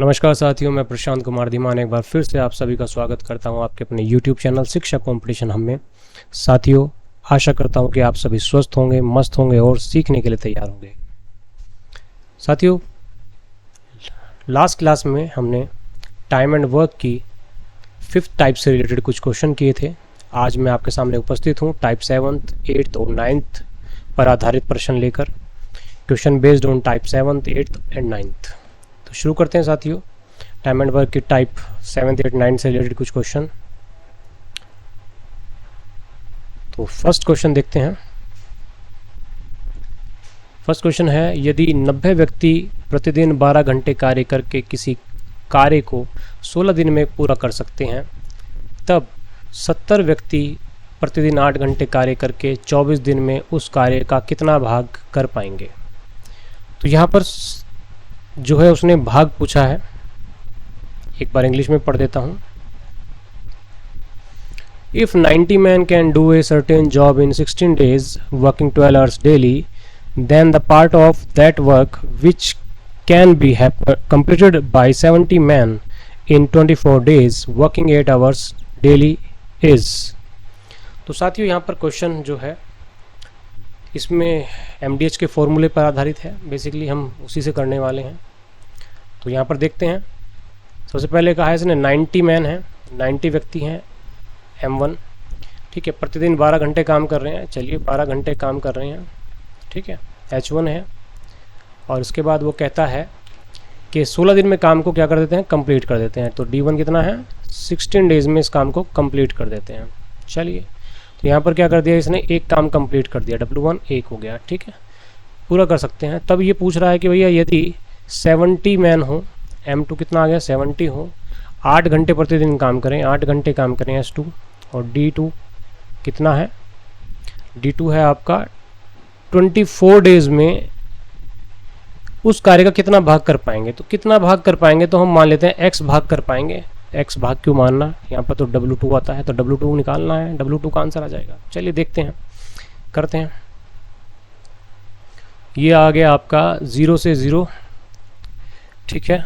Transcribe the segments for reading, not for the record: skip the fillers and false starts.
नमस्कार साथियों, मैं प्रशांत कुमार धीमान एक बार फिर से आप सभी का स्वागत करता हूं आपके अपने YouTube चैनल शिक्षा कंपटीशन हम में। साथियों, आशा करता हूं कि आप सभी स्वस्थ होंगे, मस्त होंगे और सीखने के लिए तैयार होंगे। साथियों, लास्ट क्लास में हमने टाइम एंड वर्क की 5th टाइप से रिलेटेड कुछ क्वेश्चन किए थे। आज मैं आपके सामने उपस्थित हूँ टाइप 7th, 8th और 9th पर आधारित प्रश्न लेकर, question based on type 7th, 8th and 9th। तो शुरू करते हैं साथियों, टाइम एंड वर्क की टाइप 7th, 8th, 9th से रिलेटेड कुछ क्वेश्चन। तो फर्स्ट क्वेश्चन देखते हैं। फर्स्ट क्वेश्चन है, यदि 90 व्यक्ति प्रतिदिन 12 घंटे कार्य करके किसी कार्य को 16 दिन में पूरा कर सकते हैं, तब 70 व्यक्ति प्रतिदिन 8 घंटे कार्य करके 24 दिन में उस कार्य का कितना भाग कर पाएंगे। तो यहाँ पर जो है उसने भाग पूछा है, एक बार इंग्लिश में पढ़ देता हूँ। If 90 men can do a certain job in 16 days working 12 hours daily, then the part of that work which can be completed by 70 men in 24 days working 8 hours daily is। तो साथियों, यहाँ पर question जो है इसमें MDH के फॉर्मूले पर आधारित है। बेसिकली हम उसी से करने वाले हैं। तो यहाँ पर देखते हैं। सबसे पहले कहा है इसने 90 मैन हैं, 90 व्यक्ति हैं, M1, ठीक है। प्रतिदिन 12 घंटे काम कर रहे हैं। चलिए 12 घंटे काम कर रहे हैं, ठीक है, H1 है। और उसके बाद वो कहता है कि 16 दिन में काम को क्या कर देते हैं, कंप्लीट कर देते हैं। तो D1 कितना है, 16 डेज़ में इस काम को कंप्लीट कर देते हैं। चलिए, तो यहाँ पर क्या कर दिया इसने, एक काम कंप्लीट कर दिया, W1 1 हो गया, ठीक है, पूरा कर सकते हैं। तब ये पूछ रहा है कि भैया यदि 70 मैन हो, M2 कितना आ गया, 70 हो, 8 घंटे प्रतिदिन काम करें, 8 घंटे काम करें S2, और D2 कितना है, D2 है आपका 24 डेज़ में उस कार्य का कितना भाग कर पाएंगे। तो कितना भाग कर पाएंगे, तो हम मान लेते हैं X भाग कर पाएंगे। X भाग क्यों मानना, यहाँ पर तो W2 आता है, तो W2 निकालना है, W2 का आंसर आ जाएगा। चलिए देखते हैं, करते हैं। ये आ गया आपका 0 से 0, ठीक है।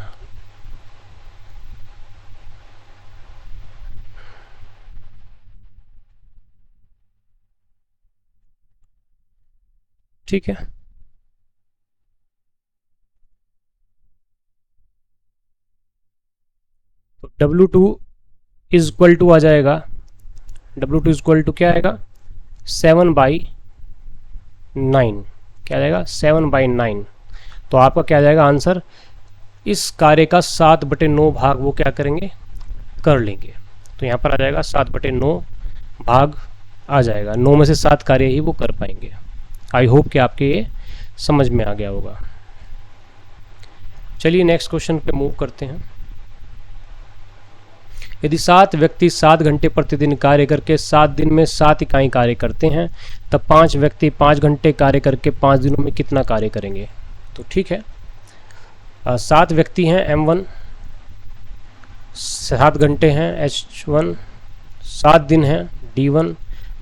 ठीक है, तो W2 इज इक्वल टू आ जाएगा, W2 इज इक्वल टू क्या आएगा, 7/9, क्या आएगा, 7/9। तो आपका क्या आ जाएगा आंसर, इस कार्य का 7/9 भाग वो क्या करेंगे, कर लेंगे। तो यहाँ पर आ जाएगा 7/9 भाग आ जाएगा, 9 में से 7 कार्य ही वो कर पाएंगे। आई होप कि आपके ये समझ में आ गया होगा। चलिए नेक्स्ट क्वेश्चन पे मूव करते हैं। यदि 7 व्यक्ति 7 घंटे प्रतिदिन कार्य करके 7 दिन में 7 इकाई कार्य करते हैं, तब 5 व्यक्ति 5 घंटे कार्य करके 5 दिनों में कितना कार्य करेंगे। तो ठीक है, 7 व्यक्ति हैं M1, 7 घंटे हैं H1, 7 दिन हैं D1।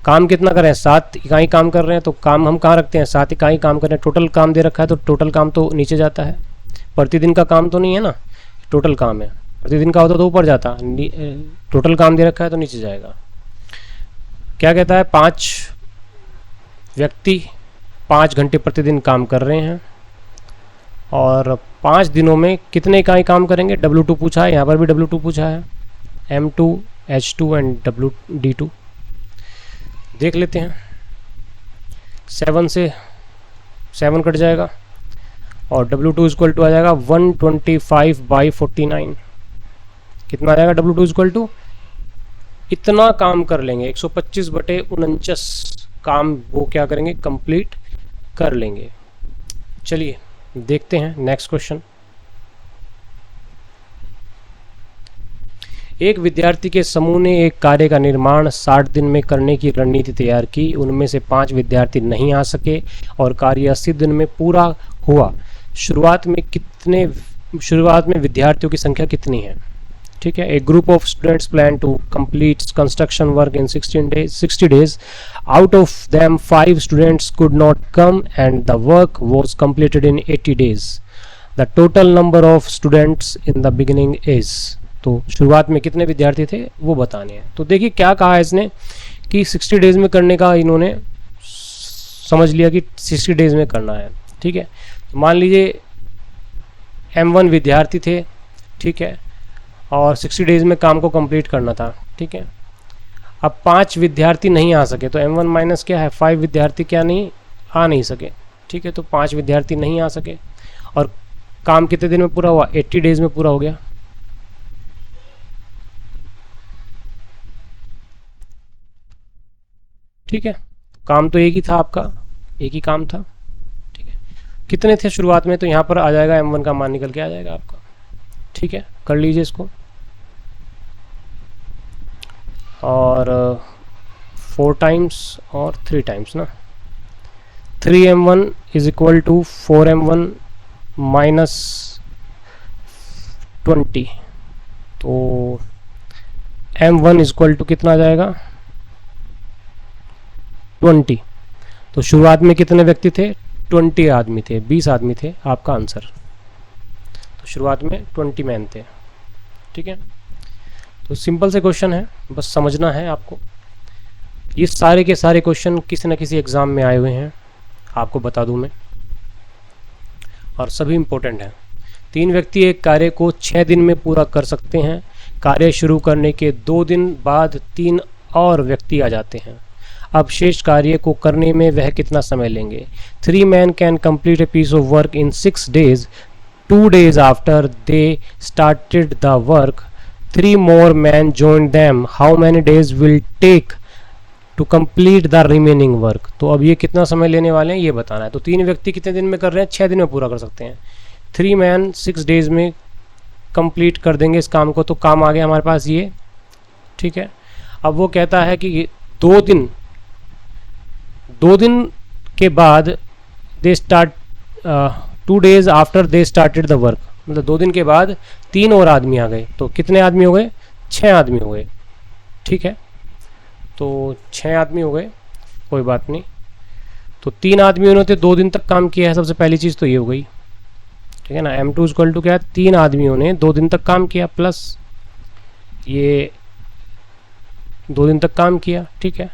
काम कितना कर रहे हैं, 7 इकाई काम कर रहे हैं। तो काम हम कहाँ रखते हैं, 7 इकाई काम कर रहे हैं। टोटल काम दे रखा है तो टोटल काम तो नीचे जाता है, प्रतिदिन का काम तो नहीं है ना, टोटल काम है। प्रतिदिन का होता तो ऊपर जाता, टोटल काम दे रखा है तो नीचे जाएगा। क्या कहता है, 5 व्यक्ति 5 घंटे प्रतिदिन काम कर रहे हैं और 5 दिनों में कितने इकाई काम करेंगे। W2 पूछा है, यहाँ पर भी W2 पूछा है, M2, H2 एंड D2। देख लेते हैं, 7 से 7 कट जाएगा और W2 इक्वल टू आ जाएगा 125/49। कितना आ जाएगा, W2 इक्वल टू इतना काम कर लेंगे, 125/49 काम वो क्या करेंगे, कंप्लीट कर लेंगे। चलिए देखते हैं नेक्स्ट क्वेश्चन। एक विद्यार्थी के समूह ने एक कार्य का निर्माण 60 दिन में करने की रणनीति तैयार की। उनमें से 5 विद्यार्थी नहीं आ सके और कार्य 80 दिन में पूरा हुआ। शुरुआत में विद्यार्थियों की संख्या कितनी है, ठीक है। A group of students plan to complete construction work in 60 days. Out of them 5 students could not come and the work was completed in 80 days. The total number of students in the beginning is, तो शुरुआत में कितने विद्यार्थी थे वो बताने हैं। तो देखिए क्या कहा है इसने कि 60 डेज में करने का इन्होंने समझ लिया कि 60 डेज में करना है, ठीक है। तो मान लीजिए M1 विद्यार्थी थे, ठीक है, और 60 डेज में काम को कंप्लीट करना था, ठीक है। अब 5 विद्यार्थी नहीं आ सके तो M1 माइनस क्या है 5 विद्यार्थी क्या नहीं आ नहीं सके, ठीक है। तो 5 विद्यार्थी नहीं आ सके और काम कितने दिन में पूरा हुआ 80 डेज में पूरा हो गया, ठीक है। काम तो एक ही था आपका, एक ही काम था, ठीक है। कितने थे शुरुआत में, तो यहाँ पर आ जाएगा M1 का मान निकल के आ जाएगा आपका, ठीक है। कर लीजिए इसको, और 4 टाइम्स और 3 टाइम्स ना, 3M1 is equal to 4M1 minus 20, तो M1 इज इक्वल टू कितना आ जाएगा 20। तो शुरुआत में कितने व्यक्ति थे 20 आदमी थे, 20 आदमी थे आपका आंसर। तो शुरुआत में 20 मैन थे, ठीक है। तो सिंपल से क्वेश्चन है, बस समझना है आपको। ये सारे के सारे क्वेश्चन किसी न किसी एग्ज़ाम में आए हुए हैं, आपको बता दूं मैं, और सभी इम्पोर्टेंट हैं। 3 व्यक्ति एक कार्य को 6 दिन में पूरा कर सकते हैं। कार्य शुरू करने के 2 दिन बाद 3 और व्यक्ति आ जाते हैं। अब शेष कार्य को करने में वह कितना समय लेंगे। 3 men can complete a piece of work in 6 days। 2 days after they started the work 3 more men joined them। How many days will take to complete the remaining work। तो अब ये कितना समय लेने वाले हैं ये बताना है। तो 3 व्यक्ति कितने दिन में कर रहे हैं 6 दिन में पूरा कर सकते हैं। 3 men 6 days में कंप्लीट कर देंगे इस काम को। तो काम आ गया हमारे पास ये, ठीक है। अब वो कहता है कि 2 दिन के बाद they start 2 days after they started the work, मतलब 2 दिन के बाद 3 और आदमी आ गए। तो कितने आदमी हो गए 6 आदमी हो गए, ठीक है। तो 6 आदमी हो गए, कोई बात नहीं। तो 3 आदमियों ने 2 दिन तक काम किया है, सबसे पहली चीज़ तो ये हो गई, ठीक है ना। M2 इक्वल टू क्या है 3 आदमियों ने 2 दिन तक काम किया, प्लस ये 2 दिन तक काम किया, ठीक है।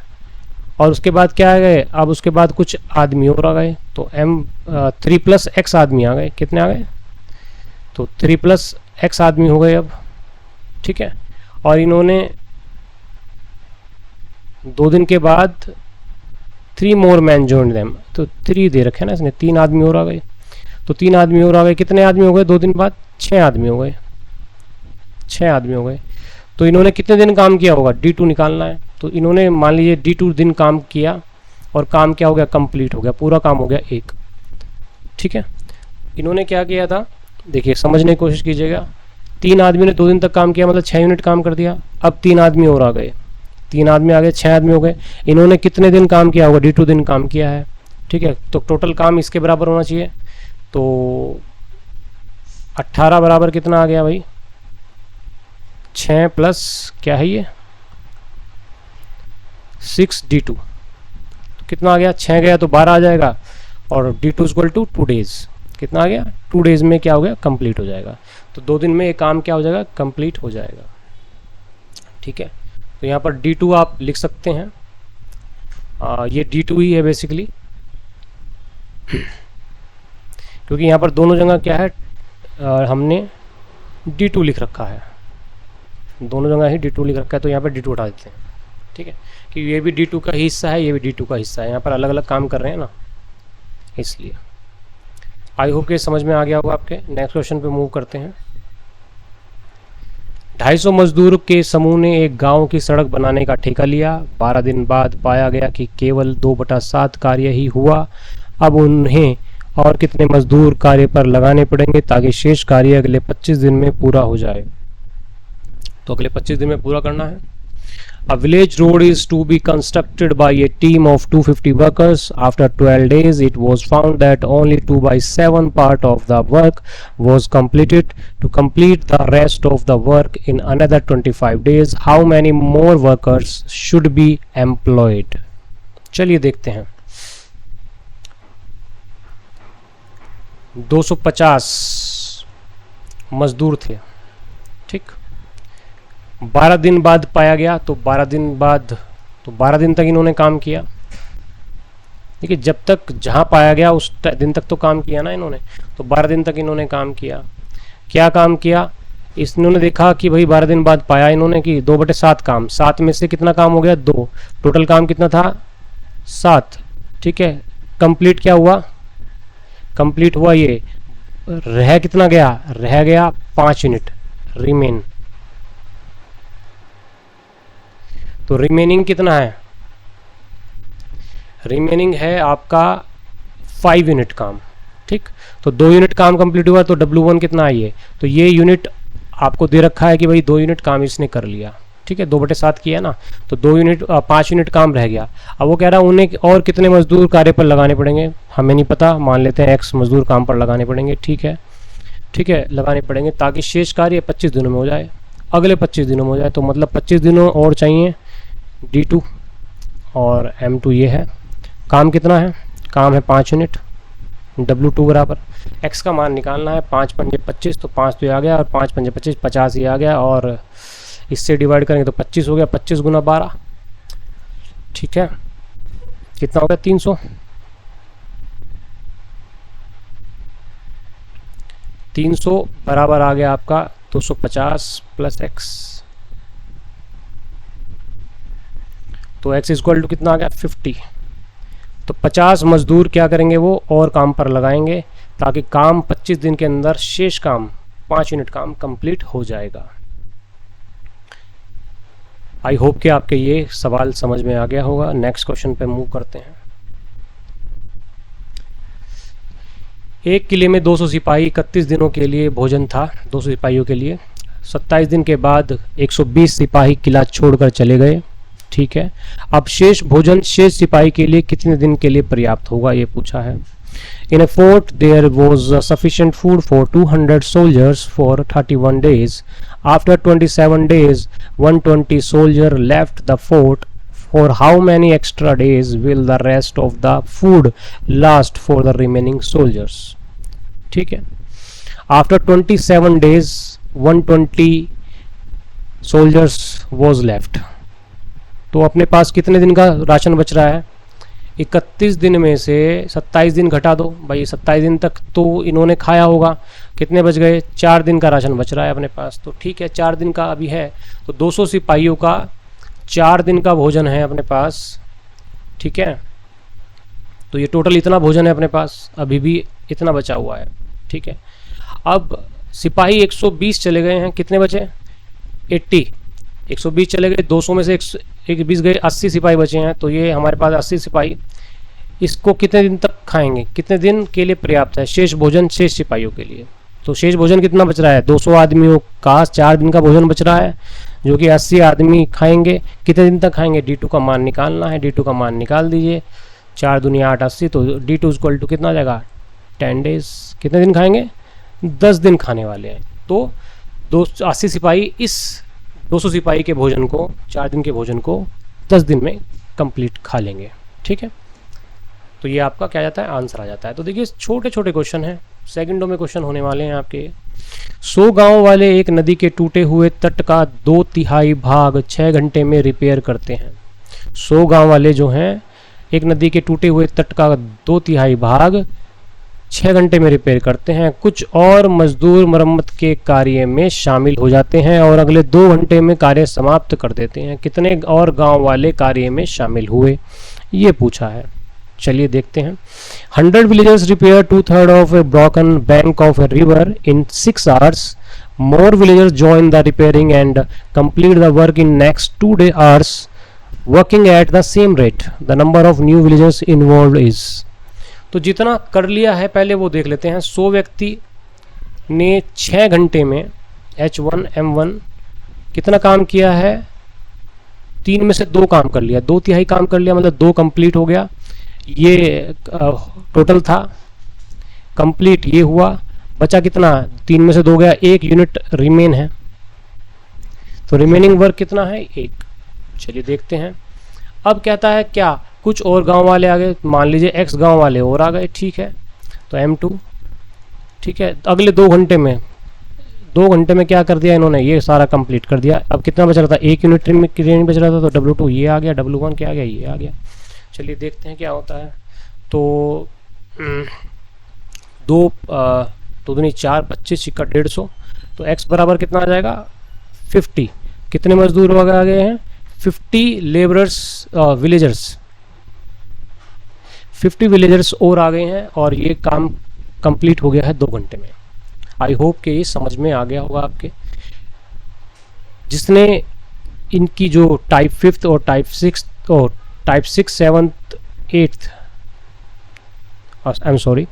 और उसके बाद क्या आ गए, अब उसके बाद कुछ आदमी और आ गए। तो M3 प्लस X आदमी आ गए, कितने आ गए, तो 3 प्लस X आदमी हो गए अब, ठीक है। और इन्होंने 2 दिन के बाद 3 more men joined them, तो 3 दे रखे ना इसने, 3 आदमी और आ गए। तो 3 आदमी और आ गए, कितने आदमी हो गए 2 दिन बाद 6 आदमी हो गए, 6 आदमी हो गए। तो इन्होंने कितने दिन काम किया होगा D2 निकालना है। तो इन्होंने मान लीजिए D2 दिन काम किया और काम क्या हो गया कंप्लीट हो गया, पूरा काम हो गया 1, ठीक है। इन्होंने क्या किया था देखिए समझने की कोशिश कीजिएगा। 3 आदमी ने 2 दिन तक काम किया, मतलब 6 यूनिट काम कर दिया। अब 3 आदमी और आ गए, 3 आदमी आ गए, 6 आदमी हो गए। इन्होंने कितने दिन काम किया होगा D2 दिन काम किया है, ठीक है। तो टोटल काम इसके बराबर होना चाहिए। तो 18 बराबर कितना आ गया भाई 6 प्लस क्या है ये 6 D2, तो कितना आ गया 6 गया तो 12 आ जाएगा। और D2 इक्वल टू 2 days, कितना आ गया 2 days में क्या हो गया कंप्लीट हो जाएगा। तो 2 दिन में ये काम क्या हो जाएगा कंप्लीट हो जाएगा, ठीक है। तो यहाँ पर D2 आप लिख सकते हैं, ये D2 ही है बेसिकली, क्योंकि यहाँ पर दोनों जगह क्या है हमने D2 लिख रखा है, दोनों जगह ही D2 लिख रखा है। तो यहाँ पर D2 उठा देते हैं, ठीक है, कि ये भी D2 का ही हिस्सा है, ये भी D2 का हिस्सा है। यहाँ पर अलग अलग काम कर रहे हैं ना, इसलिए। आई होप कि समझ में आ गया होगा आपके। नेक्स्ट क्वेश्चन पे मूव करते हैं। 250 मजदूर के समूह ने एक गांव की सड़क बनाने का ठेका लिया। 12 दिन बाद पाया गया कि केवल 2/7 कार्य ही हुआ। अब उन्हें और कितने मजदूर कार्य पर लगाने पड़ेंगे ताकि शेष कार्य अगले 25 दिन में पूरा हो जाए। तो अगले 25 दिन में पूरा करना है। A village road is to be constructed by a team of 250 workers. After 12 days, it was found that only 2/7 part of the work was completed. To complete the rest of the work in another 25 days, how many more workers should be employed? चलिए देखते हैं। 250 मजदूर थे, ठीक। 12 दिन बाद पाया गया, तो 12 दिन तक इन्होंने काम किया। देखिए जब तक जहाँ पाया गया उस दिन तक तो काम किया ना इन्होंने, तो 12 दिन तक इन्होंने काम किया। क्या काम किया, इन्होंने देखा कि भाई 12 दिन बाद पाया इन्होंने कि 2/7 काम, 7 में से कितना काम हो गया, 2, टोटल काम कितना था 7, ठीक है। कंप्लीट क्या हुआ, कंप्लीट हुआ ये, रह कितना गया, रह गया 5 यूनिट रिमेन। तो रिमेनिंग कितना है, रिमेनिंग है आपका 5 यूनिट काम, ठीक। तो 2 यूनिट काम कंप्लीट हुआ, तो W1 कितना है ये, तो ये यूनिट आपको दे रखा है कि भाई 2 यूनिट काम इसने कर लिया, ठीक है। 2/7 किया ना, तो 5 यूनिट काम रह गया। अब वो कह रहा है उन्हें और कितने मजदूर कार्य पर लगाने पड़ेंगे, हमें नहीं पता, मान लेते हैं X मजदूर काम पर लगाने पड़ेंगे, ठीक है, ठीक है, लगाने पड़ेंगे ताकि शेष कार्य 25 दिनों में हो जाए, अगले 25 दिनों में हो जाए। तो मतलब 25 दिनों और चाहिए D2 और M2 ये है। काम कितना है, काम है 5 यूनिट, W2 बराबर X का मान निकालना है, 5 पंजे 25, तो 5 तो ये आ गया, और 5 पंजे 25, 50 ये आ गया, और इससे डिवाइड करेंगे तो 25 हो गया, 25 गुना 12, ठीक है, कितना हो गया 300। 300 बराबर आ गया आपका 250 प्लस X, तो X इक्वल टू कितना आ गया 50। तो 50 मजदूर क्या करेंगे, वो और काम पर लगाएंगे ताकि काम 25 दिन के अंदर शेष काम 5 यूनिट काम कंप्लीट हो जाएगा। आई होप कि आपके ये सवाल समझ में आ गया होगा। नेक्स्ट क्वेश्चन पे मूव करते हैं। एक किले में 200 सिपाही 31 दिनों के लिए भोजन था 200 सिपाहियों के लिए। 27 दिन के बाद 120 सिपाही किला छोड़कर चले गए, ठीक है। अब शेष भोजन शेष सिपाही के लिए कितने दिन के लिए पर्याप्त होगा, ये पूछा है। In a fort there was sufficient food for 200 soldiers for 31 days. After 27 days 120 soldiers left the fort. For how many extra days will the rest of the food last for the remaining soldiers? ठीक है। After 27 days 120 soldiers was left. तो अपने पास कितने दिन का ration बच रहा है, 31 दिन में से 27 दिन घटा दो भाई, 27 दिन तक तो इन्होंने खाया होगा, कितने बच गए, 4 दिन का राशन बच रहा है अपने पास। तो ठीक है 4 दिन का अभी है, तो 200 सिपाहियों का 4 दिन का भोजन है अपने पास, ठीक है। तो ये टोटल इतना भोजन है अपने पास, अभी भी इतना बचा हुआ है, ठीक है। अब सिपाही 120 चले गए हैं, कितने बचे 80, 120 चले गए, 200 में से 120 गए, 80 सिपाही बचे हैं। तो ये हमारे पास 80 सिपाही, इसको कितने दिन तक खाएंगे, कितने दिन के लिए पर्याप्त है शेष भोजन शेष सिपाहियों के लिए। तो शेष भोजन कितना बच रहा है, 200 आदमियों का 4 दिन का भोजन बच रहा है, जो कि 80 आदमी खाएंगे। कितने दिन तक खाएंगे, D2 का मान निकालना है, D2 का मान निकाल दीजिए, 4 दूनी 8, 80, तो D2 इक्वल टू कितना आ जाएगा 10 days। कितने दिन खाएंगे, 10 दिन खाने वाले हैं। तो 80 सिपाही इस 200 सिपाही के भोजन को, 4 दिन के भोजन को 10 दिन में कंप्लीट खा लेंगे, ठीक है। तो ये आपका क्या जाता है, आंसर आ जाता है। तो देखिए छोटे छोटे क्वेश्चन हैं, सेकंडों में क्वेश्चन होने वाले हैं आपके। 100 गांव वाले एक नदी के टूटे हुए तट का 2/3 भाग 6 घंटे में रिपेयर करते हैं। 100 गांव वाले जो हैं एक नदी के टूटे हुए तट का 2/3 भाग 6 घंटे में रिपेयर करते हैं। कुछ और मजदूर मरम्मत के कार्य में शामिल हो जाते हैं और अगले 2 घंटे में कार्य समाप्त कर देते हैं। कितने और गांव वाले कार्य में शामिल हुए, ये पूछा है। चलिए देखते हैं। 100 villagers repair 2/3 of a broken bank of a river in 6 hours. More villagers join the repairing and complete the work in next 2 hours, working at the same rate. The number of new villagers involved is. तो जितना कर लिया है पहले वो देख लेते हैं। 100 व्यक्ति ने 6 घंटे में H1 M1 कितना काम किया है, 3 में से 2 काम कर लिया, 2/3 काम कर लिया, मतलब 2 कंप्लीट हो गया। ये टोटल था, कंप्लीट ये हुआ, बचा कितना, 3 में से 2 गया, 1 यूनिट रिमेन है। तो रिमेनिंग वर्क कितना है, 1। चलिए देखते हैं। अब कहता है क्या कुछ और गांव वाले आ गए, मान लीजिए X गांव वाले और आ गए, ठीक है। तो M2, ठीक है, अगले 2 घंटे में 2 घंटे में क्या कर दिया इन्होंने, ये सारा कंप्लीट कर दिया। अब कितना बच रहा था, 1 यूनिट में ट्रेन बच रहा था, तो W2 ये आ गया, W1 क्या आ गया, ये आ गया। चलिए देखते हैं क्या होता है। तो 2 दूनी 4, 25 सिक्का 150, तो x बराबर कितना आ जाएगा 50। कितने मजदूर आ गए हैं, 50 लेबरर्स विलेजर्स, 50 विलेजर्स और आ गए हैं, और ये काम कंप्लीट हो गया है 2 घंटे में। आई होप कि ये समझ में आ गया होगा आपके। जिसने इनकी जो टाइप 5th और टाइप 6 और type 6 7th 8th I am sorry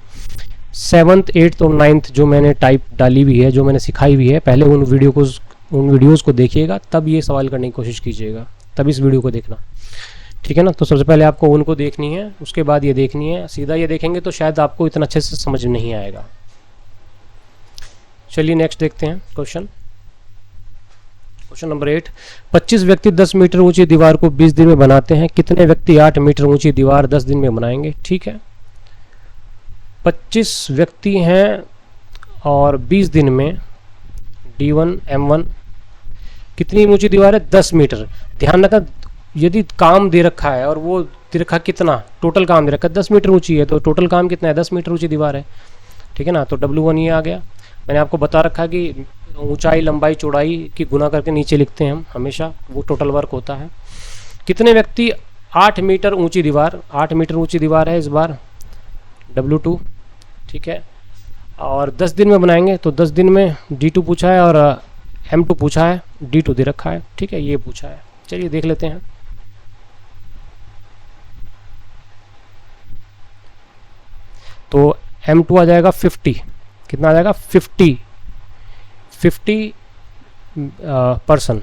7th 8th और 9th जो मैंने टाइप डाली हुई है, जो मैंने सिखाई हुई है, पहले उन वीडियोज़ को देखिएगा, तब ये सवाल करने की कोशिश कीजिएगा, तब इस वीडियो को देखना, ठीक है ना। तो सबसे पहले आपको उनको देखनी है, उसके बाद ये देखनी है। सीधा ये देखेंगे तो शायद आपको इतना अच्छे से समझ नहीं आएगा। चलिए नेक्स्ट देखते हैं क्वेश्चन नंबर 8। 25 व्यक्ति 10 मीटर ऊंची दीवार को 20 दिन में बनाते हैं, कितने व्यक्ति 8 मीटर ऊंची दीवार 10 दिन में बनाएंगे। ठीक है, 25 व्यक्ति हैं और 20 दिन में D1 M1 कितनी ऊंची दीवार है, 10 मीटर। ध्यान रखना, यदि काम दे रखा है और वो दे रखा कितना, टोटल काम दे रखा है 10 मीटर ऊंची है, तो टोटल काम कितना है, 10 मीटर ऊंची दीवार है, ठीक है ना। तो W1 ये आ गया। मैंने आपको बता रखा है कि ऊंचाई लंबाई चौड़ाई की गुना करके नीचे लिखते हैं हम हमेशा, वो टोटल वर्क होता है। कितने व्यक्ति 8 मीटर ऊंची दीवार, 8 मीटर ऊंची दीवार है इस बार, W2, ठीक है, और 10 दिन में बनाएंगे। तो 10 दिन में D2 पूछा है और M2 पूछा है, D2 दे रखा है, ठीक है, ये पूछा है। चलिए देख लेते हैं। तो M2 आ जाएगा 50, कितना आ जाएगा 50 पर्सन,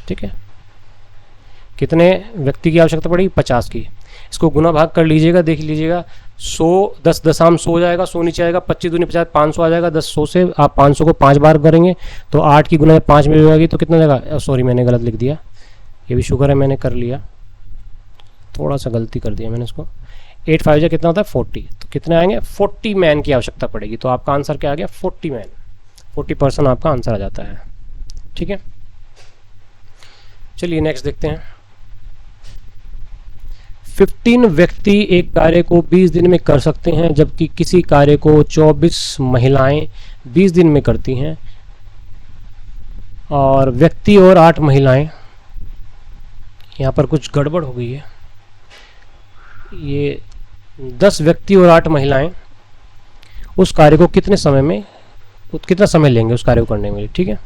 ठीक है। कितने व्यक्ति की आवश्यकता पड़ेगी, 50 की। इसको गुना भाग कर लीजिएगा, देख लीजिएगा, 100 10 दशांश 100 जाएगा, 100 नीचे आएगा, 25 दूनी 50, 500 आ जाएगा। 10 100 से आप 500 को 5 बार करेंगे तो 8 की गुना 5 में जाएगी, तो कितना जाएगा, सॉरी मैंने गलत लिख दिया, ये भी शुक्र है मैंने कर लिया, थोड़ा सा गलती कर दिया मैंने इसको। 8 5 जा कितना होता है 40, तो कितने आएंगे 40 मैन की आवश्यकता पड़ेगी। तो आपका आंसर क्या आ गया, 40 मैन, 40 पर्सन आपका आंसर आ जाता है, ठीक है। चलिए नेक्स्ट देखते हैं। 15 व्यक्ति एक कार्य को 20 दिन में कर सकते हैं, जबकि किसी कार्य को 24 महिलाएं 20 दिन में करती हैं, और व्यक्ति और 8 महिलाएं, यहाँ पर कुछ गड़बड़ हो गई है, ये 10 व्यक्ति और 8 महिलाएं उस कार्य को कितने समय में, कितना समय लेंगे उस कार्य को करने में, ठीक है।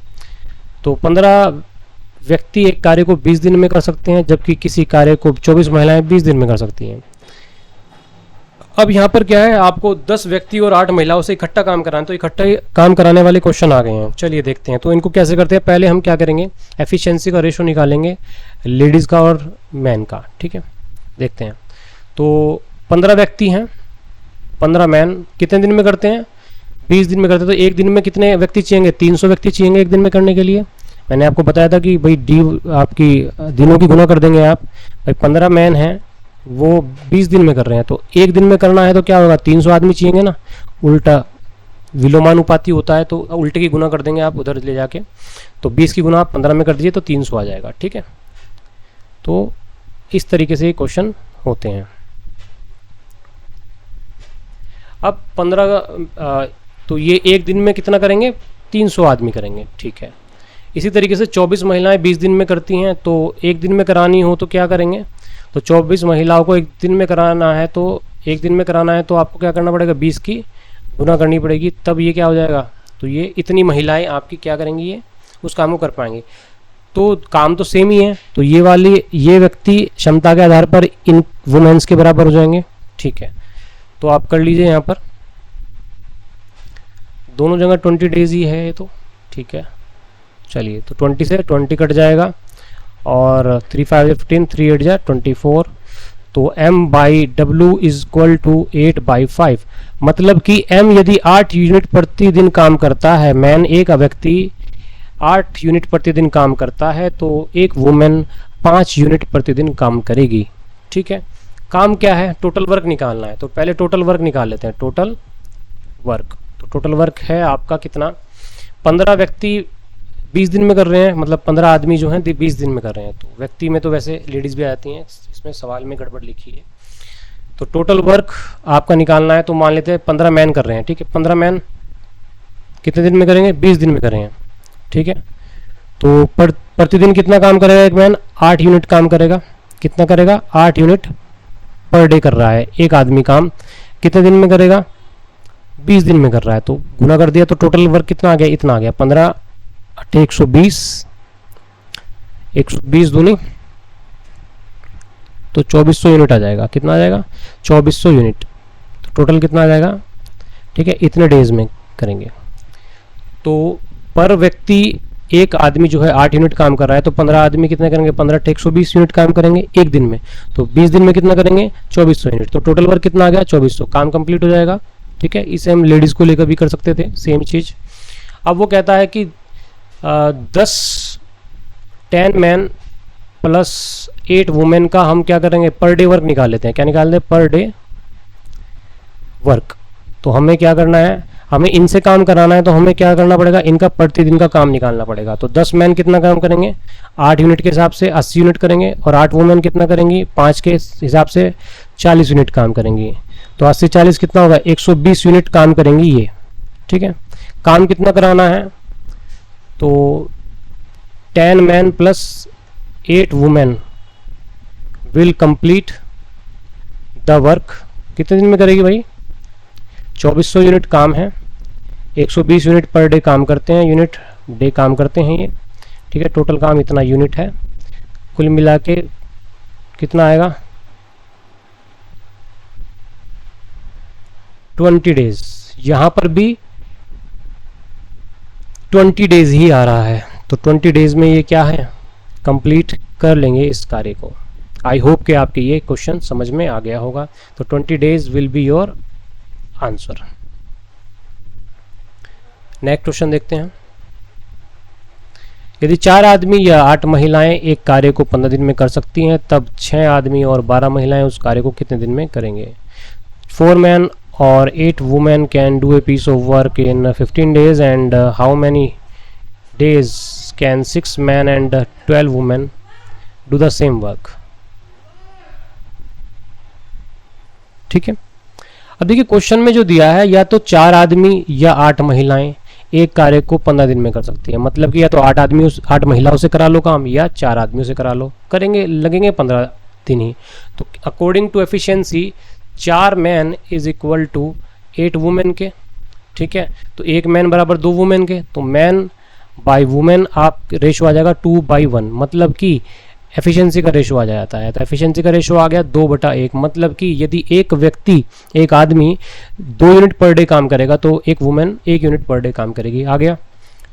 तो 15 व्यक्ति एक कार्य को 20 दिन में कर सकते हैं, जबकि किसी कार्य को 24 महिलाएं 20 दिन में कर सकती हैं। अब यहाँ पर क्या है, आपको 10 व्यक्ति और 8 महिलाओं से इकट्ठा काम कराना, तो इकट्ठा काम कराने वाले क्वेश्चन आ गए हैं। चलिए देखते हैं, तो इनको कैसे करते हैं। पहले हम क्या करेंगे, एफिशिएंसी का रेशो निकालेंगे लेडीज़ का और मैन का, ठीक है। देखते हैं, तो 15 व्यक्ति हैं, 15 मैन कितने दिन में करते हैं, 20 दिन में करते हैं। तो एक दिन में कितने व्यक्ति चाहिए, 300 व्यक्ति चाहिए एक दिन में करने के लिए। मैंने आपको बताया था कि भाई डी आपकी दिनों की गुना कर देंगे आप, भाई 15 मैन हैं वो 20 दिन में कर रहे हैं, तो एक दिन में करना है तो क्या होगा, 300 आदमी चाहिए ना, उल्टा विलोमानुपाती होता है, तो उल्टे की गुना कर देंगे आप उधर ले जाके। तो 20 की गुना आप 15 में कर दीजिए तो 300 आ जाएगा, ठीक है। तो इस तरीके से क्वेश्चन होते हैं। अब 15 तो ये एक दिन में कितना करेंगे, 300 आदमी करेंगे, ठीक है। इसी तरीके से 24 महिलाएं 20 दिन में करती हैं, तो एक दिन में करानी हो तो क्या करेंगे, तो 24 महिलाओं को एक दिन में कराना है, तो एक दिन में कराना है तो आपको क्या करना पड़ेगा, 20 की गुना करनी पड़ेगी, तब ये क्या हो जाएगा, तो ये इतनी महिलाएं आपकी क्या करेंगी, ये उस काम को कर पाएंगी। तो काम तो सेम ही है, तो ये व्यक्ति क्षमता के आधार पर इन वुमेन्स के बराबर हो जाएंगे, ठीक है। तो आप कर लीजिए, यहाँ पर दोनों जगह 20 डेज ही है ये तो, ठीक है। चलिए, तो 20 से 20 कट जाएगा और 3 5 15, 3 8 जा 24, तो m by W is equal to 8/5। मतलब कि m यदि 8 यूनिट प्रति दिन काम करता है, मैन एक व्यक्ति 8 यूनिट प्रतिदिन काम करता है, तो एक वुमेन 5 यूनिट प्रतिदिन काम करेगी, ठीक है। काम क्या है, टोटल वर्क निकालना है, तो पहले टोटल वर्क निकाल लेते हैं। टोटल वर्क, तो टोटल वर्क है आपका कितना, 15 व्यक्ति 20 दिन में कर रहे हैं, मतलब 15 आदमी जो हैं 20 दिन में कर रहे हैं। तो व्यक्ति में तो वैसे लेडीज़ भी आती हैं, इसमें सवाल में गड़बड़ लिखी है। तो टोटल वर्क आपका निकालना है, तो मान लेते हैं 15 मैन कर रहे हैं, ठीक है। 15 मैन कितने दिन में करेंगे? 20 दिन में करेंगे, ठीक है। तो प्रतिदिन कितना काम करेगा एक मैन? 8 यूनिट काम करेगा। कितना करेगा? 8 यूनिट पर डे कर रहा है एक आदमी काम। कितने दिन में करेगा? 20 दिन में कर रहा है। तो गुना कर दिया तो टोटल वर्क कितना आ गया? इतना आ गया। 15 8 120, 120 दूनी तो 2400 यूनिट आ जाएगा। कितना आ जाएगा? 2400 यूनिट। तो टोटल कितना आ जाएगा? ठीक है, इतने डेज में करेंगे। तो पर व्यक्ति एक आदमी जो है 8 यूनिट काम कर रहा है, तो 15 आदमी कितने करेंगे? 15 120 यूनिट काम करेंगे एक दिन में। तो 20 दिन में कितना करेंगे? 2400 यूनिट। तो टोटल वर्क कितना आ गया? 2400। काम कंप्लीट हो जाएगा, ठीक है। इसे हम लेडीज़ को लेकर भी कर सकते थे, सेम चीज़। अब वो कहता है कि 10 मैन प्लस 8 वुमेन का हम क्या करेंगे? पर डे वर्क निकाल लेते हैं। क्या निकाल दें? पर डे वर्क। तो हमें क्या करना है? हमें इनसे काम कराना है, तो हमें क्या करना पड़ेगा? इनका प्रतिदिन का काम निकालना पड़ेगा। तो 10 मैन कितना काम करेंगे? 8 यूनिट के हिसाब से 80 यूनिट करेंगे, और 8 वुमेन कितना करेंगी? 5 के हिसाब से 40 यूनिट काम करेंगी। तो 80 40 कितना होगा? 120 यूनिट काम करेंगी ये, ठीक है। काम कितना कराना है? तो 10 man plus 8 women will complete the work. कितने दिन में करेगी भाई? 2400 यूनिट काम है, 120 यूनिट पर डे काम करते हैं, यूनिट डे काम करते हैं ये, ठीक है। टोटल काम इतना यूनिट है। कुल मिला के कितना आएगा? 20 डेज। यहाँ पर भी 20 डेज ही आ रहा है। तो 20 डेज में ये क्या है? कंप्लीट कर लेंगे इस कार्य को। आई होप कि आपके ये क्वेश्चन समझ में आ गया होगा। तो 20 days will be your answer. Next question देखते हैं। यदि 4 आदमी या 8 महिलाएं एक कार्य को 15 दिन में कर सकती हैं, तब 6 आदमी और 12 महिलाएं उस कार्य को कितने दिन में करेंगे? 4 मैन और 8 women can do a piece of work in 15 days, and how many days can 6 man and 12 women do the same work? ठीक है। अब देखिए क्वेश्चन में जो दिया है, या तो 4 आदमी या 8 महिलाएं एक कार्य को 15 दिन में कर सकती है। मतलब कि या तो 8 महिलाओं से करा लो काम, या 4 आदमियों से करा लो, करेंगे लगेंगे 15 दिन ही। तो according to efficiency 4 man is equal to 8 women के, ठीक है। तो 1 मैन बराबर 2 वुमेन के। तो मैन बाय वुमेन आप रेशो आ जाएगा 2/1, मतलब कि एफिशिएंसी का रेशो आ जाता है। तो एफिशिएंसी का रेशो आ गया 2/1। मतलब कि यदि एक व्यक्ति, एक आदमी 2 यूनिट पर डे काम करेगा, तो एक वुमेन 1 यूनिट पर डे काम करेगी। आ गया,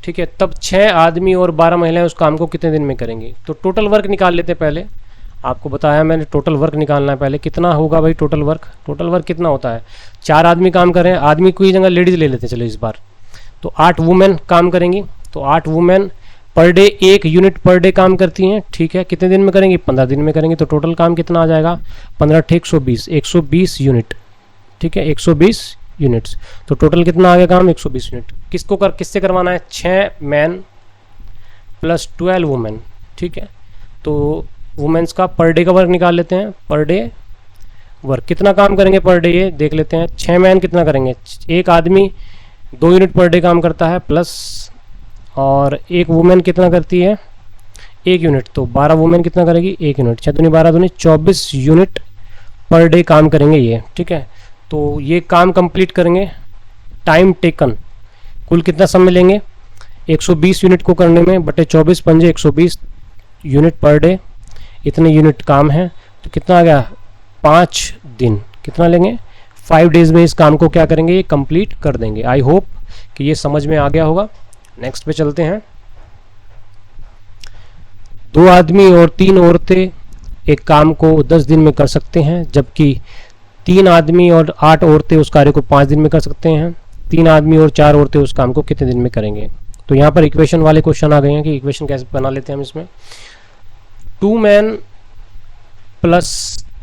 ठीक है। तब 6 आदमी और 12 महिलाएं उस काम को कितने दिन में करेंगी? तो टोटल वर्क निकाल लेते हैं। पहले आपको बताया मैंने, टोटल वर्क निकालना है पहले। कितना होगा भाई टोटल वर्क? टोटल वर्क कितना होता है? 4 आदमी काम कर रहे हैं, आदमी की जगह लेडीज ले लेते हैं चलो इस बार। तो 8 वुमेन काम करेंगी। तो 8 women per day 1 unit per day काम करती हैं, ठीक है। कितने दिन में करेंगी? 15 दिन में करेंगी। तो टोटल काम कितना आ जाएगा? 15 × 120, 120 यूनिट, ठीक है। 120 यूनिट्स। तो टोटल कितना आ गया काम? 120 यूनिट। किससे करवाना है? 6 मैन प्लस 12 वुमेन, ठीक है। तो वुमेन्स का पर डे का वर्क निकाल लेते हैं। पर डे वर्क कितना काम करेंगे पर डे, ये देख लेते हैं। 6 मैन कितना करेंगे? एक आदमी 2 यूनिट पर डे काम करता है, प्लस और एक वुमेन कितना करती है? 1 यूनिट। तो 12 वुमेन कितना करेगी? 1 यूनिट। 6 दूनी 12 दूनी 24 यूनिट पर डे काम करेंगे ये, ठीक है। तो ये काम कंप्लीट करेंगे। टाइम टेकन कुल कितना समय लेंगे? 120 यूनिट को करने में बटे 24 पंजे 120 यूनिट पर डे, इतने यूनिट काम है। तो कितना आ गया? 5 दिन। कितना लेंगे? 5 डेज में इस काम को क्या करेंगे? ये कंप्लीट कर देंगे। आई होप कि ये समझ में आ गया होगा। नेक्स्ट पे चलते हैं। 2 आदमी और 3 औरतें एक काम को 10 दिन में कर सकते हैं, जबकि 3 आदमी और 8 औरतें उस कार्य को 5 दिन में कर सकते हैं। 3 आदमी और 4 औरतें उस काम को कितने दिन में करेंगे? तो यहाँ पर इक्वेशन वाले क्वेश्चन आ गए हैं कि इक्वेशन कैसे बना लेते हैं हम इसमें। 2 मैन प्लस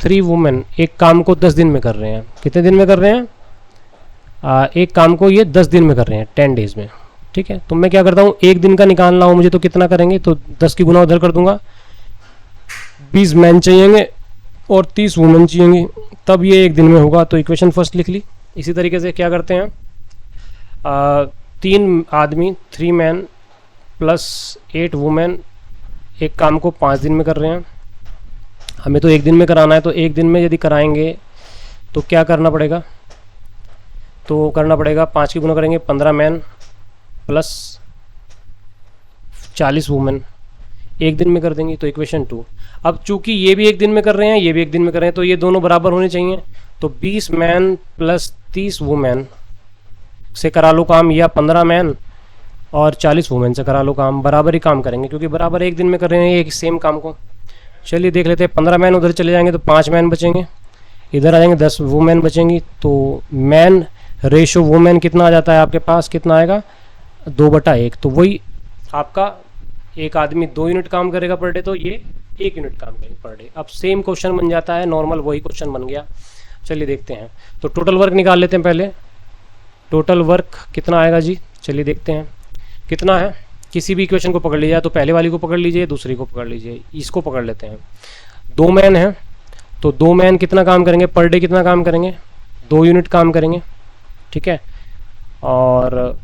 3 वुमेन एक काम को 10 दिन में कर रहे हैं। कितने दिन में कर रहे हैं? एक काम को ये 10 दिन में कर रहे हैं, 10 डेज में, ठीक है। तो मैं क्या करता हूँ, एक दिन का निकालना हो मुझे तो कितना करेंगे, तो 10 की गुना उधर कर दूंगा, 20 मैन चाहिएंगे और 30 वुमेन चाहिएंगी, तब ये एक दिन में होगा। तो इक्वेशन फर्स्ट लिख ली। इसी तरीके से क्या करते हैं, 3 आदमी 3 मैन प्लस 8 वुमेन एक काम को 5 दिन में कर रहे हैं। हमें तो एक दिन में कराना है, तो एक दिन में यदि कराएंगे तो क्या करना पड़ेगा, तो करना पड़ेगा 5 की गुना करेंगे 15 मैन प्लस 40 वुमेन, एक दिन में कर देंगे। तो इक्वेशन 2। अब चूंकि ये भी एक दिन में कर रहे हैं, ये भी एक दिन में कर रहे हैं, तो ये दोनों बराबर होने चाहिए। तो 20 मैन प्लस 30 वुमेन से करा लो काम, या 15 मैन और 40 वुमेन से करा लो काम, बराबर ही काम करेंगे क्योंकि बराबर एक दिन में कर रहे हैं एक सेम काम को। चलिए देख लेते हैं, 15 मैन उधर चले जाएंगे तो 5 मैन बचेंगे, इधर आ जाएंगे 10 वुमेन बचेंगी। तो मैन रेशो वुमेन कितना आ जाता है आपके पास, कितना आएगा 2/1। तो वही आपका एक आदमी 2 यूनिट काम करेगा पर डे, तो ये 1 यूनिट काम करेंगे पर डे। अब सेम क्वेश्चन बन जाता है, नॉर्मल वही क्वेश्चन बन गया। चलिए देखते हैं, तो टोटल वर्क निकाल लेते हैं पहले। टोटल वर्क कितना आएगा जी, चलिए देखते हैं कितना है। किसी भी इक्वेशन को पकड़ लीजिए, तो पहले वाली को पकड़ लीजिए, दूसरी को पकड़ लीजिए, इसको पकड़ लेते हैं। 2 मैन है, तो 2 मैन कितना काम करेंगे पर डे, कितना काम करेंगे 2 यूनिट काम करेंगे, ठीक है। और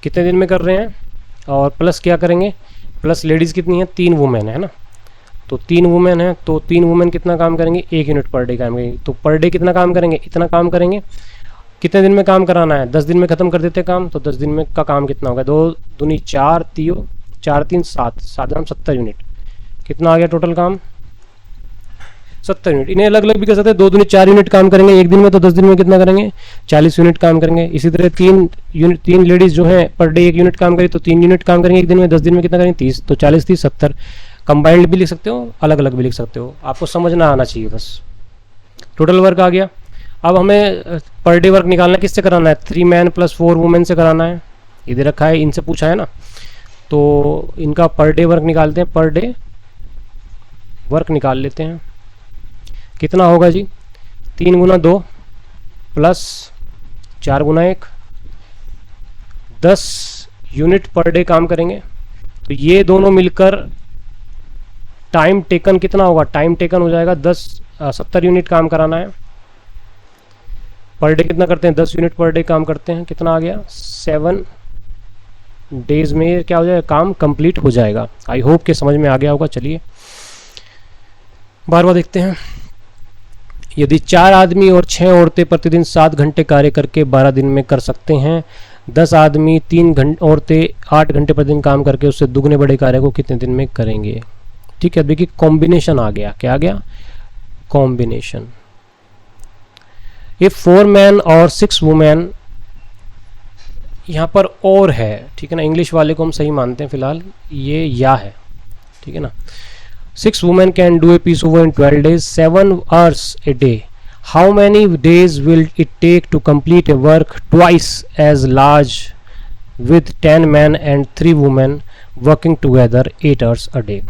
कितने दिन में कर रहे हैं, और प्लस क्या करेंगे, प्लस लेडीज़ कितनी है 3 वुमेन है ना, तो 3 वुमेन है, तो 3 वुमेन कितना काम करेंगे 1 यूनिट पर डे काम करेंगे। तो पर डे कितना काम करेंगे, इतना काम करेंगे। कितने दिन में काम कराना है, 10 दिन में ख़त्म कर देते हैं काम। तो 10 दिन में का काम कितना होगा, 2 दूनी 4, 4 3 7, 70 यूनिट। कितना आ गया टोटल काम 70 यूनिट। इन्हें अलग अलग भी कर सकते हैं, 2 दूनी 4 यूनिट काम करेंगे एक दिन में, तो 10 दिन में कितना करेंगे 40 यूनिट काम करेंगे। इसी तरह 3 लेडीज़ जो हैं पर डे 1 यूनिट काम करें, तो 3 यूनिट काम करेंगे एक दिन में, 10 दिन में कितना करेंगे 30। तो 40 30 70, कंबाइंड भी लिख सकते हो, अलग अलग भी लिख सकते हो, आपको समझना आना चाहिए बस। टोटल वर्क आ गया। अब हमें पर डे वर्क निकालना है, किससे कराना है, 3 मैन प्लस 4 वुमेन से कराना है। इधर रखा है, इनसे पूछा है ना, तो इनका पर डे वर्क निकालते हैं। पर डे वर्क निकाल लेते हैं, कितना होगा जी 3 गुना 2 प्लस 4 गुना 1, 10 यूनिट पर डे काम करेंगे। तो ये दोनों मिलकर टाइम टेकन कितना होगा, टाइम टेकन हो जाएगा 70 यूनिट काम कराना है। पर डे कितना करते हैं 10 यूनिट पर डे काम करते हैं, कितना आ गया 7 डेज में क्या हो जाएगा, काम कंप्लीट हो जाएगा। आई होप कि समझ में आ गया होगा। चलिए बार बार देखते हैं। यदि 4 आदमी और 6 औरतें प्रतिदिन 7 घंटे कार्य करके 12 दिन में कर सकते हैं, 10 आदमी 3 घंटे औरतें 8 घंटे प्रतिदिन काम करके उससे दुगने बड़े कार्य को कितने दिन में करेंगे। ठीक है, देखिए कॉम्बिनेशन आ गया, क्या आ गया कॉम्बिनेशन। ये 4 मैन और 6 वुमेन, यहाँ पर और है, ठीक है ना, इंग्लिश वाले को हम सही मानते हैं फिलहाल, ये या है, ठीक है ना। 6 women can do a piece over in 12 days, 7 hours a day. How many days will it take to complete a work twice as large with 10 men and 3 women working together 8 hours a day?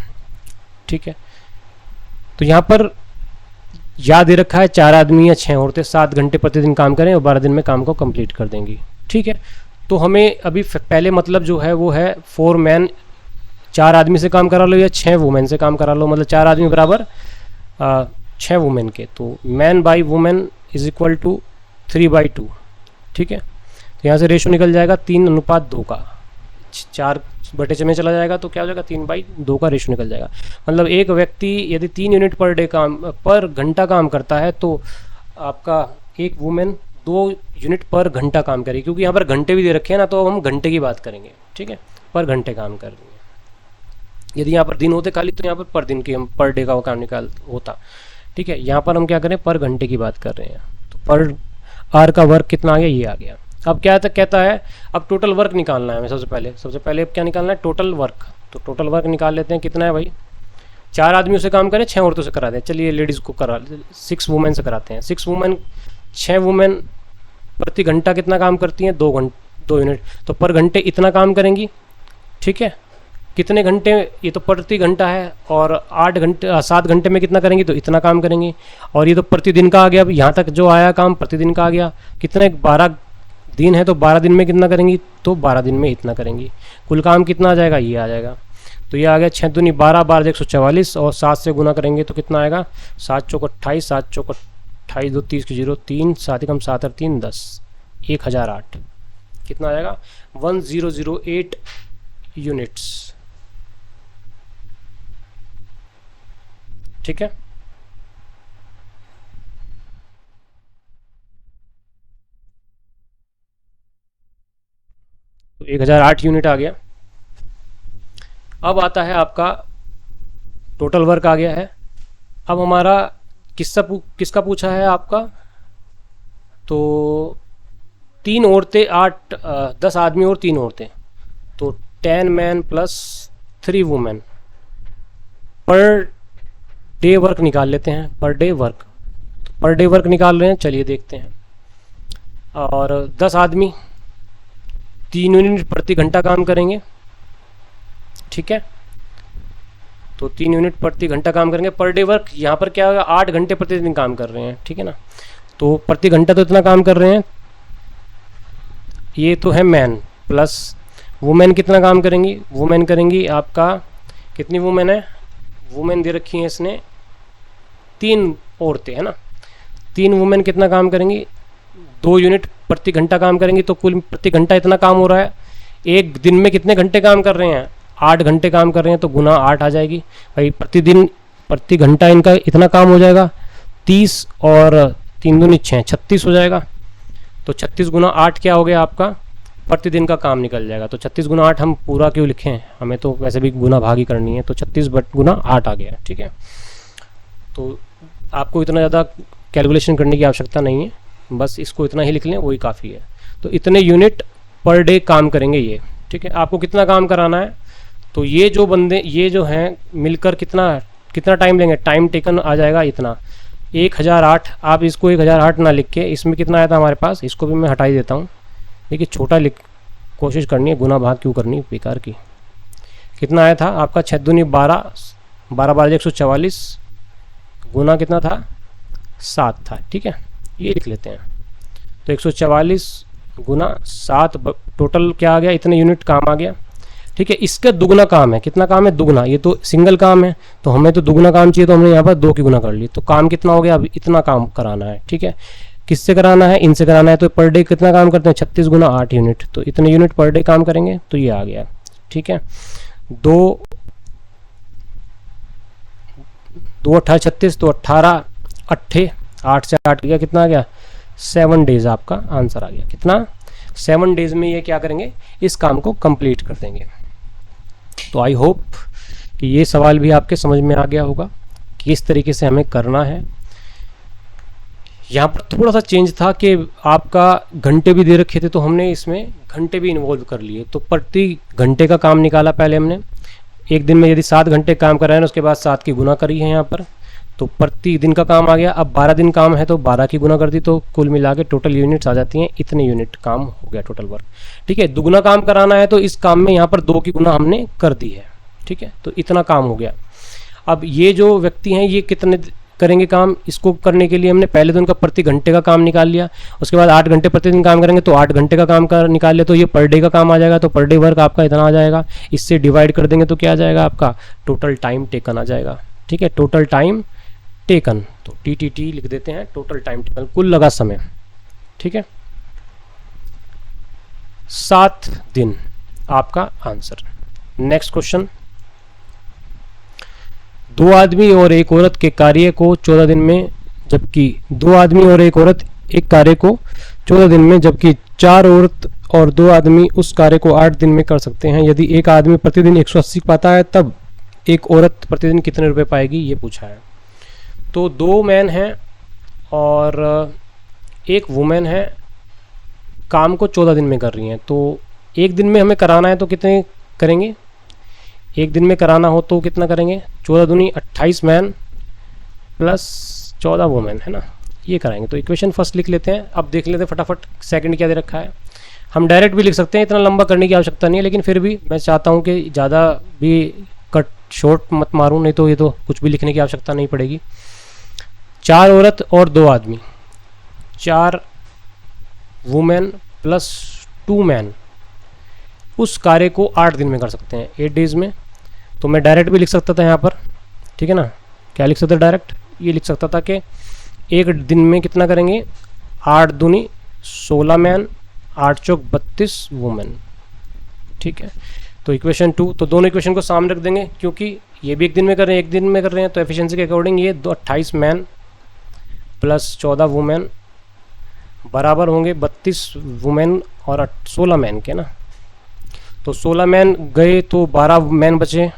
ठीक है, तो यहाँ पर याद दे रखा है 4 आदमी या 6 औरतें 7 घंटे प्रतिदिन काम करें और 12 दिन में काम को कंप्लीट कर देंगी। ठीक है, तो हमें अभी पहले मतलब जो है वो है 4 मैन 4 आदमी से काम करा लो या 6 वुमेन से काम करा लो, मतलब 4 आदमी बराबर 6 वुमेन के। तो man by women is equal to 3/2। ठीक है, तो यहाँ से रेशो निकल जाएगा 3:2 का, 4/6 में चला जाएगा तो क्या हो जाएगा 3/2 का रेशो निकल जाएगा। मतलब एक व्यक्ति यदि 3 यूनिट पर डे काम पर घंटा काम करता है तो आपका एक वुमेन 2 यूनिट पर घंटा काम करेगी, क्योंकि यहाँ पर घंटे भी दे रखे हैं ना, तो हम घंटे की बात करेंगे। ठीक है, पर घंटे काम कर रही है। यदि यहाँ पर दिन होते खाली तो यहाँ पर दिन की हम पर डे का काम निकाल होता। ठीक है, यहाँ पर हम क्या करें पर घंटे की बात कर रहे हैं, तो पर आर का वर्क कितना आ गया, ये आ गया। अब क्या तक कहता है, अब टोटल वर्क निकालना है हमें। सबसे पहले क्या निकालना है, टोटल वर्क। तो टोटल वर्क निकाल लेते हैं, कितना है भाई, 4 आदमियों से काम करें 6 औरतों से करा दें। चलिए लेडीज़ को करा 6 वुमेन से कराते हैं। 6 वुमेन प्रति घंटा कितना काम करती हैं, 2 यूनिट, तो पर घंटे इतना काम करेंगी। ठीक है, कितने घंटे, ये तो प्रति घंटा है, और 7 घंटे में कितना करेंगी, तो इतना काम करेंगी। और ये तो प्रतिदिन का आ गया, अब यहाँ तक जो आया काम प्रतिदिन का आ गया, कितने 12 दिन है तो 12 दिन में कितना करेंगी, तो 12 दिन में इतना करेंगी। कुल काम कितना आ जाएगा, ये आ जाएगा। तो ये आ गया 6 दूनी 12, 12 144 और 7 से गुना करेंगे तो कितना आएगा, 7 चौक 28, 7 चौक 28, 2 30 0 3, 7 एकम 7 और 3 10, 1008 कितना आ जाएगा, 1008 यूनिट्स। ठीक है, तो 1008 यूनिट आ गया। अब आता है आपका टोटल वर्क आ गया है। अब हमारा किसका पूछा है आपका, तो 3 औरतें 8 10 आदमी और 3 औरतें, तो 10 मैन प्लस 3 वुमेन पर डे वर्क निकाल लेते हैं। पर डे वर्क, पर डे वर्क निकाल रहे हैं, चलिए देखते हैं। और 10 आदमी 3 यूनिट प्रति घंटा काम करेंगे। ठीक है, तो 3 यूनिट प्रति घंटा काम करेंगे। पर डे वर्क यहाँ पर क्या होगा, 8 घंटे प्रतिदिन काम कर रहे हैं। ठीक है ना, तो प्रति घंटा तो इतना काम कर रहे हैं। ये तो है मैन, प्लस वुमेन कितना काम करेंगी, वुमेन करेंगी आपका, कितनी वुमेन है, वुमेन दे रखी है इसने 3 औरतें है ना, 3 वुमेन कितना काम करेंगी, 2 यूनिट प्रति घंटा काम करेंगी। तो कुल प्रति घंटा इतना काम हो रहा है। एक दिन में कितने घंटे काम कर रहे हैं, 8 घंटे काम कर रहे हैं, तो गुना 8 आ जाएगी भाई। प्रतिदिन प्रति घंटा इनका इतना काम हो जाएगा, 30 और 3 दूनी 6, 36 हो जाएगा। तो 36 गुना 8 क्या हो गया आपका, प्रतिदिन का काम निकल जाएगा। तो 36 गुना 8 हम पूरा क्यों लिखें, हमें तो वैसे भी गुना भागी करनी है, तो 36 गुना 8 आ गया। ठीक है, तो आपको इतना ज़्यादा कैलकुलेशन करने की आवश्यकता नहीं है, बस इसको इतना ही लिख लें, वही काफ़ी है। तो इतने यूनिट पर डे काम करेंगे ये। ठीक है, आपको कितना काम कराना है, तो ये जो बंदे ये जो हैं मिलकर कितना टाइम लेंगे, टाइम टेकन आ जाएगा इतना 1008। आप इसको 1008 ना लिख के इसमें कितना आया था हमारे पास, इसको भी मैं हटा ही देता हूँ। देखिए छोटा कोशिश करनी है, गुना भाग क्यों करनी बेकार की। कितना आया था आपका, 6 दूनी 12, 12 12 144, गुना कितना था, 7 था। ठीक है, ये लिख लेते हैं। तो 144 गुना 7, टोटल क्या आ गया, इतने यूनिट काम आ गया। ठीक है, इसका दुगना काम है, कितना काम है, दुगना। ये तो सिंगल काम है, तो हमें तो दुगना काम चाहिए, तो हमने यहाँ पर 2 की गुना कर ली। तो काम कितना हो गया, अभी इतना काम कराना है। ठीक है, किससे कराना है, इनसे कराना है। तो पर डे कितना काम करते हैं, 36 गुना 8 यूनिट, तो इतने यूनिट पर डे काम करेंगे, तो ये आ गया। ठीक है, 2 18 36, तो 18 8 8 से 8 गया, कितना आ गया, 7 डेज आपका आंसर आ गया। कितना, 7 डेज में ये क्या करेंगे, इस काम को कंप्लीट कर देंगे। तो आई होप कि ये सवाल भी आपके समझ में आ गया होगा कि इस तरीके से हमें करना है। यहाँ पर थोड़ा सा चेंज था कि आपका घंटे भी दे रखे थे, तो हमने इसमें घंटे भी इन्वॉल्व कर लिए। तो प्रति घंटे का काम निकाला पहले हमने। एक दिन में यदि 7 घंटे काम कर रहे हैं, उसके बाद 7 की गुना करी है यहाँ पर, तो प्रति दिन का काम आ गया। अब 12 दिन काम है, तो 12 की गुना कर दी, तो कुल मिला के टोटल यूनिट्स आ जाती हैं, इतने यूनिट काम हो गया टोटल वर्क। ठीक है, दुगुना काम कराना है, तो इस काम में यहाँ पर 2 की गुना हमने कर दी है। ठीक है, तो इतना काम हो गया। अब ये जो व्यक्ति हैं ये कितने करेंगे काम, इसको करने के लिए हमने पहले तो उनका प्रति घंटे का काम निकाल लिया, उसके बाद 8 घंटे प्रतिदिन काम करेंगे, तो 8 घंटे का काम निकाल लिया, तो ये पर डे का काम आ जाएगा। तो पर डे वर्क आपका इतना आ जाएगा, इससे डिवाइड कर देंगे तो क्या आ जाएगा आपका, टोटल टाइम टेकन आ जाएगा। ठीक है, टोटल टाइम टेकन, तो TTT लिख देते हैं, टोटल टाइम टेकन, कुल लगा समय। ठीक है, 7 दिन आपका आंसर। नेक्स्ट क्वेश्चन, 2 आदमी और 1 औरत के कार्य को 14 दिन में, जबकि 2 आदमी और 1 औरत एक कार्य को 14 दिन में, जबकि 4 औरत और 2 आदमी उस कार्य को 8 दिन में कर सकते हैं। यदि एक आदमी प्रतिदिन 180 पाता है, तब एक औरत प्रतिदिन कितने रुपए पाएगी, ये पूछा है। तो 2 मैन हैं और 1 वुमेन है, काम को 14 दिन में कर रही हैं। तो एक दिन में हमें कराना है, तो कितने करेंगे, एक दिन में कराना हो तो कितना करेंगे, 14 दूनी 28 मैन प्लस 14 वुमेन है ना, ये कराएंगे। तो इक्वेशन फर्स्ट लिख लेते हैं। अब देख लेते हैं फटाफट सेकंड क्या दे रखा है। हम डायरेक्ट भी लिख सकते हैं, इतना लंबा करने की आवश्यकता नहीं है, लेकिन फिर भी मैं चाहता हूँ कि ज़्यादा भी कट शॉर्ट मत मारूँ, नहीं तो ये तो कुछ भी लिखने की आवश्यकता नहीं पड़ेगी। 4 औरत और 2 आदमी, 4 वुमेन प्लस 2 मैन उस कार्य को 8 दिन में कर सकते हैं, 8 डेज में। तो मैं डायरेक्ट भी लिख सकता था यहाँ पर, ठीक है ना। क्या लिख सकता डायरेक्ट, ये लिख सकता था कि एक दिन में कितना करेंगे, 8 दूनी 16 मैन, 8 चौक 32 वुमेन, ठीक है। तो इक्वेशन 2, तो दोनों इक्वेशन को सामने रख देंगे क्योंकि ये भी एक दिन में कर रहे हैं, एक दिन में कर रहे हैं, तो एफिशिएंसी के अकॉर्डिंग ये 28 मैन प्लस 14 वुमेन बराबर होंगे 32 वुमेन और 16 मैन के ना। तो 16 मैन गए तो 12 मैन बचे,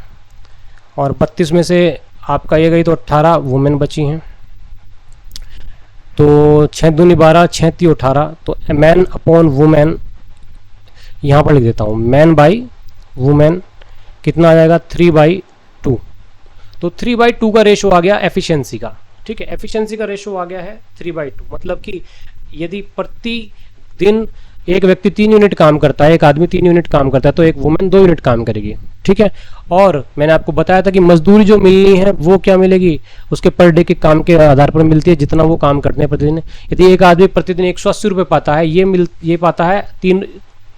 और 32 में से आपका ये गई तो 18 वुमेन बची हैं। तो 6 दूनी 12, 6 ती 18, तो मैन अपॉन वुमेन यहाँ पर लिख देता हूँ, मैन बाई वुमेन कितना आ जाएगा 3/2। तो 3/2 का रेशो आ गया एफिशिएंसी का, ठीक है। एफिशिएंसी का रेशो आ गया है 3/2, मतलब कि यदि प्रति दिन एक व्यक्ति 3 यूनिट काम करता है, एक आदमी 3 यूनिट काम करता है, तो एक वुमेन 2 यूनिट काम करेगी, ठीक है। और मैंने आपको बताया था कि मजदूरी जो मिलनी है वो क्या मिलेगी, उसके पर डे के काम के आधार पर मिलती है, जितना वो काम करते हैं प्रतिदिन। यदि एक आदमी प्रतिदिन 180 रुपये पाता है, ये पाता है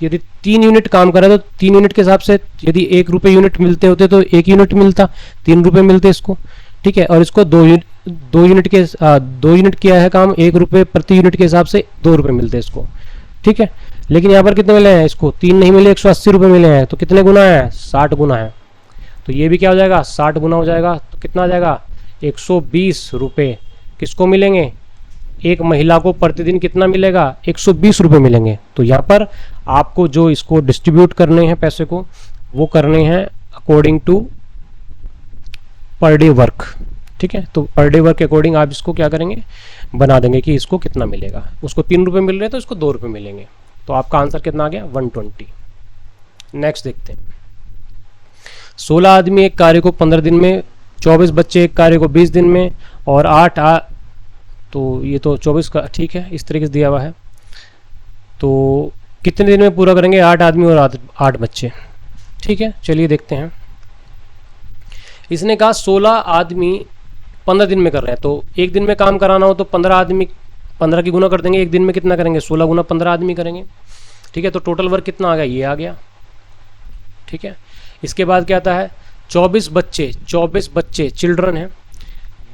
यदि 3 यूनिट काम करे तो 3 यूनिट के हिसाब से, यदि 1 रुपये यूनिट मिलते होते तो 1 यूनिट मिलता, 3 रुपये मिलते इसको, ठीक है। और इसको 2 यूनिट किया है काम, 1 रुपये प्रति यूनिट के हिसाब से 2 रुपये मिलते इसको, ठीक है। लेकिन यहाँ पर कितने मिले हैं इसको, 3 नहीं मिले, 180 रुपये मिले हैं, तो कितने गुना है, 60 गुना है। तो ये भी क्या हो जाएगा, 60 गुना हो जाएगा। तो कितना आ जाएगा, 120 रुपये किसको मिलेंगे, एक महिला को प्रतिदिन कितना मिलेगा, 120 रुपये मिलेंगे। तो यहाँ पर आपको जो इसको डिस्ट्रीब्यूट करने हैं पैसे को, वो करने हैं according to per day work, ठीक है। तो पर डे वर्क के अकॉर्डिंग आप इसको क्या करेंगे, बना देंगे कि इसको कितना मिलेगा। उसको 3 रुपये मिल रहे हैं तो इसको 2 रुपये मिलेंगे। तो आपका आंसर कितना आ गया, 120। नेक्स्ट देखते हैं, 16 आदमी एक कार्य को 15 दिन में, 24 बच्चे एक कार्य को 20 दिन में, और 8 तो ये तो 24 का ठीक है, इस तरीके से दिया हुआ है। तो कितने दिन में पूरा करेंगे, 8 आदमी और 8 बच्चे, ठीक है। चलिए देखते हैं। इसने कहा 16 आदमी 15 दिन में कर रहे हैं, तो एक दिन में काम कराना हो तो 15 आदमी 15 की गुना कर देंगे, एक दिन में कितना करेंगे, 16 गुना 15 आदमी करेंगे, ठीक है। तो टोटल वर्क कितना आ गया, ये आ गया, ठीक है। इसके बाद क्या आता है, 24 बच्चे चिल्ड्रन हैं,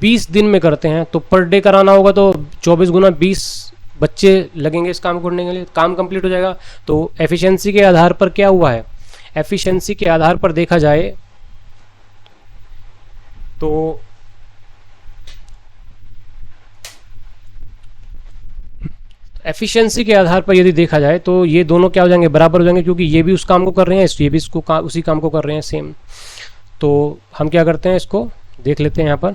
20 दिन में करते हैं, तो पर डे कराना होगा तो 24 गुना 20 बच्चे लगेंगे इस काम करने के लिए, काम कंप्लीट हो जाएगा। तो एफिशिएंसी के आधार पर क्या हुआ है, एफिशिएंसी के आधार पर देखा जाए तो एफिशिएंसी के आधार पर यदि देखा जाए तो ये दोनों क्या हो जाएंगे, बराबर हो जाएंगे, क्योंकि ये भी उस काम को कर रहे हैं, ये भी उसी काम को कर रहे हैं सेम। तो हम क्या करते हैं, इसको देख लेते हैं यहाँ पर।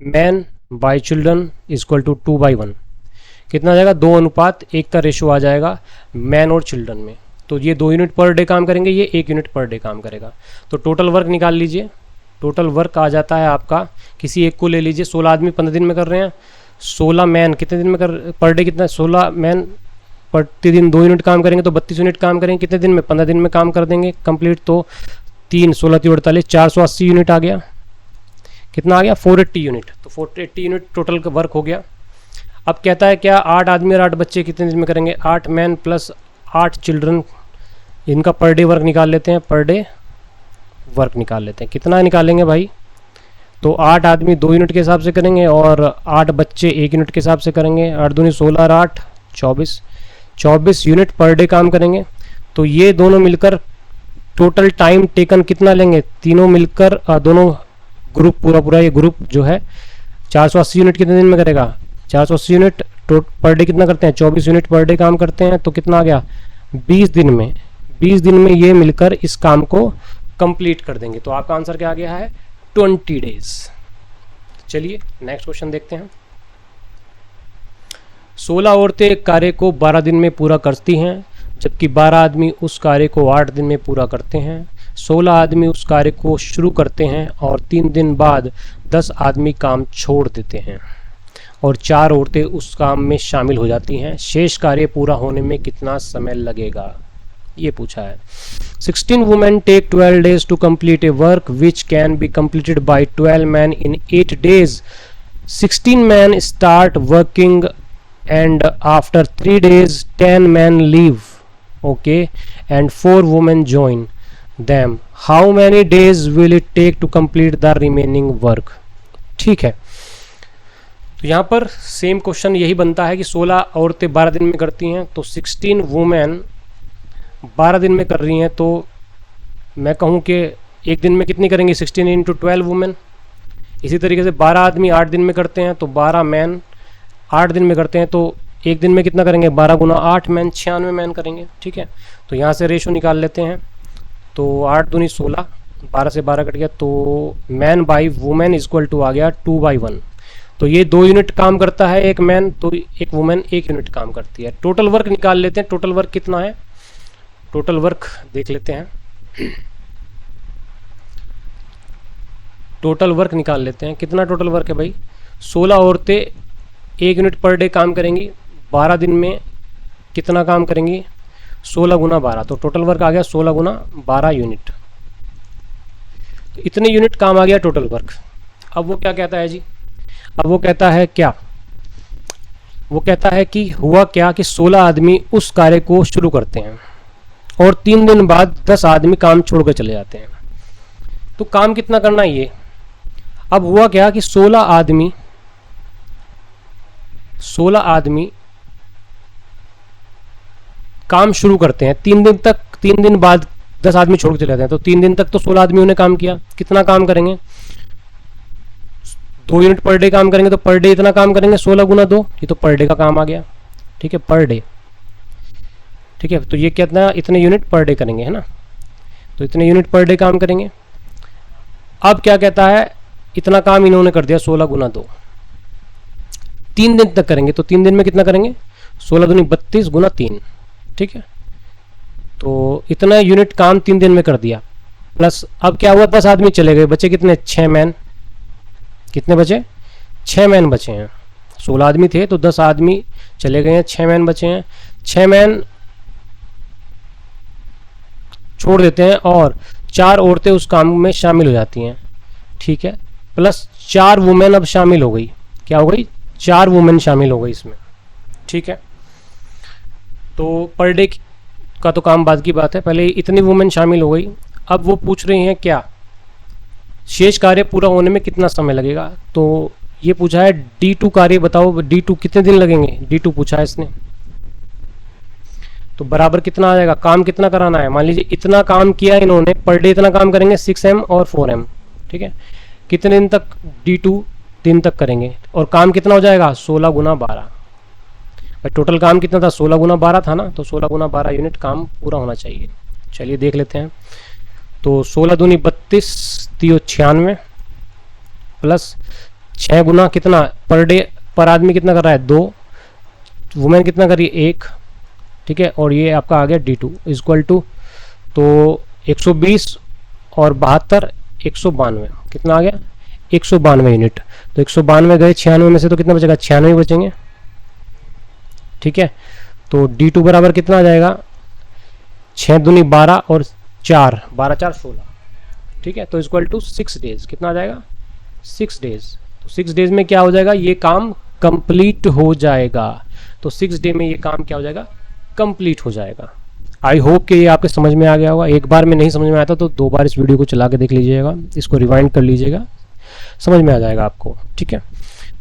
Man by children equal to 2/1, कितना आ जाएगा, 2:1 का रेशो आ जाएगा मैन और चिल्ड्रन में। तो ये 2 यूनिट पर डे काम करेंगे, ये 1 यूनिट पर डे काम करेगा। तो टोटल वर्क निकाल लीजिए, टोटल वर्क आ जाता है आपका, किसी एक को ले लीजिए, 16 आदमी 15 दिन में कर रहे हैं, 16 मैन कितने दिन में पर डे कितना, 16 मैन प्रतिदिन 2 यूनिट काम करेंगे तो 32 यूनिट काम करेंगे, कितने दिन में, 15 दिन में काम कर देंगे कंप्लीट। तो 3 16 48 480 यूनिट आ गया, कितना आ गया, 480 यूनिट। तो 480 यूनिट टोटल का वर्क हो गया। अब कहता है क्या, 8 आदमी और 8 बच्चे कितने दिन में करेंगे, 8 मैन प्लस 8 चिल्ड्रन, इनका पर डे वर्क निकाल लेते हैं, पर डे वर्क निकाल लेते हैं। कितना निकालेंगे भाई, तो 8 आदमी 2 यूनिट के हिसाब से करेंगे और 8 बच्चे 1 यूनिट के हिसाब से करेंगे, 8 दूनी 16 और 8 24 यूनिट पर डे काम करेंगे। तो ये दोनों मिलकर टोटल टाइम टेकन कितना लेंगे, तीनों मिलकर दोनों ग्रुप पूरा ये ग्रुप जो है 480 यूनिट कितने दिन में करेगा, 480 यूनिट पर डे कितना करते हैं, 24 यूनिट पर डे काम करते हैं। तो कितना आ गया, 20 दिन में, 20 दिन में ये मिलकर इस काम को कंप्लीट कर देंगे। तो आपका आंसर क्या आ गया है, 20 डेज। चलिए नेक्स्ट क्वेश्चन देखते हैं। 16 औरतें एक कार्य को 12 दिन में पूरा करती हैं, जबकि 12 आदमी उस कार्य को 8 दिन में पूरा करते हैं। 16 आदमी उस कार्य को शुरू करते हैं और 3 दिन बाद 10 आदमी काम छोड़ देते हैं और 4 औरतें उस काम में शामिल हो जाती हैं। शेष कार्य पूरा होने में कितना समय लगेगा, ये पूछा है। 16 women take 12 days to complete a work which can be completed by 12 men in 8 days. 16 men start working and after 3 days 10 men leave, okay, and 4 women join them. How many days will it take to complete the remaining work? ठीक है, तो यहाँ पर same question यही बनता है कि 16 औरतें 12 दिन में करती हैं, तो 16 वुमेन 12 दिन में कर रही हैं, तो मैं कहूँ कि एक दिन में कितनी करेंगी, 16 इंटू 12 वुमेन। इसी तरीके से 12 आदमी 8 दिन में करते हैं, तो 12 मैन 8 दिन में करते हैं, तो एक दिन में कितना करेंगे, 12 गुना 8 मैन, 96 मैन करेंगे। ठीक है, तो यहाँ से रेशो निकाल लेते हैं, तो 8 दूनी 16, 12 से 12 कट गया, तो man by women equal to आ गया 2/1। तो ये 2 यूनिट काम करता है एक मैन, तो एक वुमेन 1 यूनिट काम करती है। टोटल वर्क निकाल लेते हैं, टोटल वर्क कितना है, टोटल वर्क देख लेते हैं, टोटल वर्क निकाल लेते हैं। कितना टोटल वर्क है भाई, 16 औरतें 1 यूनिट पर डे काम करेंगी, 12 दिन में कितना काम करेंगी, 16 गुना 12, तो टोटल वर्क आ गया 16 गुना 12 यूनिट। तो इतने यूनिट काम आ गया टोटल वर्क। अब वो क्या कहता है जी, अब वो कहता है क्या, वो कहता है कि हुआ क्या कि 16 आदमी उस कार्य को शुरू करते हैं और 3 दिन बाद 10 आदमी काम छोड़कर चले जाते हैं। तो काम कितना करना है ये। अब हुआ क्या कि 16 आदमी काम शुरू करते हैं, 3 दिन तक, 3 दिन बाद 10 आदमी छोड़ के चले जाते हैं, तो 3 दिन तक तो 16 आदमियों ने काम किया। कितना काम करेंगे, 2 यूनिट पर डे काम करेंगे, तो पर डे इतना काम करेंगे 16 गुना 2, ये तो पर डे का काम आ गया। ठीक है, पर डे, ठीक है, तो ये कितना, इतने यूनिट पर डे करेंगे, है ना, तो इतने यूनिट पर डे काम करेंगे। अब क्या कहता है, इतना काम इन्होंने कर दिया 16 गुना 2, 3 दिन तक करेंगे, तो 3 दिन में कितना करेंगे, 16 दूनी 32 गुना 3। ठीक है, तो इतना यूनिट काम 3 दिन में कर दिया, प्लस अब क्या हुआ, 10 आदमी चले गए, बचे कितने, 6 मैन। कितने बचे, 6 मैन बचे हैं। 16 आदमी थे तो 10 आदमी चले गए हैं, 6 मैन बचे हैं। 6 मैन छोड़ देते हैं और 4 औरतें उस काम में शामिल हो जाती हैं। ठीक है, प्लस 4 वुमेन अब शामिल हो गई, क्या हो गई, 4 वुमेन शामिल हो गई इसमें। ठीक है, तो पर डे का तो काम बाद की बात है, पहले इतनी वुमेन शामिल हो गई। अब वो पूछ रही हैं क्या, शेष कार्य पूरा होने में कितना समय लगेगा। तो ये पूछा है D2 कार्य बताओ, D2 कितने दिन लगेंगे, D2 पूछा है इसने, तो बराबर कितना आ जाएगा, काम कितना कराना है, मान लीजिए इतना काम किया इन्होंने, पर डे इतना काम करेंगे 6M और 4M। ठीक है, कितने दिन तक, D2 दिन तक करेंगे, और काम कितना हो जाएगा, 16 गुना 12। भाई टोटल काम कितना था, 16 गुना 12 था ना, तो 16 गुना 12 यूनिट काम पूरा होना चाहिए। चलिए देख लेते हैं, तो 16 दूनी 32, 96, प्लस 6 गुना कितना, पर डे पर आदमी कितना कर रहा है, 2, वुमेन कितना कर रही है, 1। ठीक है, और ये आपका आ गया D2 इक्वल टू, तो 120 और 72, 192, कितना आ गया, 192 यूनिट। तो 192 गए 96 में से, तो कितना बचेगा, 96 बचेंगे। ठीक है, तो D2 बराबर कितना आ जाएगा, 6 दूनी 12 और 4, 12 4 16। ठीक है, तो इक्वल टू 6 डेज, कितना आ जाएगा, 6 डेज। तो 6 डेज में क्या हो जाएगा, ये काम कंप्लीट हो जाएगा। तो 6 डे में ये काम क्या हो जाएगा, कंप्लीट हो जाएगा। आई होप कि ये आपके समझ में आ गया होगा। एक बार में नहीं समझ में आया था तो 2 बार इस वीडियो को चला के देख लीजिएगा, इसको रिवाइंड कर लीजिएगा, समझ में आ जाएगा आपको। ठीक है,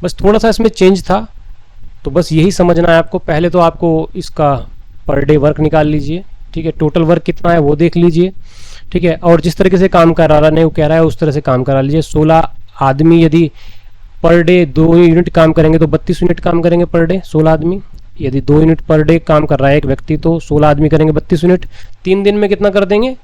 बस थोड़ा सा इसमें चेंज था, तो बस यही समझना है आपको। पहले तो आपको इसका पर डे वर्क निकाल लीजिए, ठीक है, टोटल वर्क कितना है वो देख लीजिए, ठीक है, और जिस तरीके से काम करा रहा है वो कह रहा है उस तरह से काम करा लीजिए। 16 आदमी यदि पर डे 2 यूनिट काम करेंगे तो 32 यूनिट काम करेंगे पर डे 16 आदमी। यदि 2 यूनिट पर डे काम कर रहा है एक व्यक्ति तो 16 आदमी करेंगे 32 यूनिट। 3 दिन में कितना कर देंगे,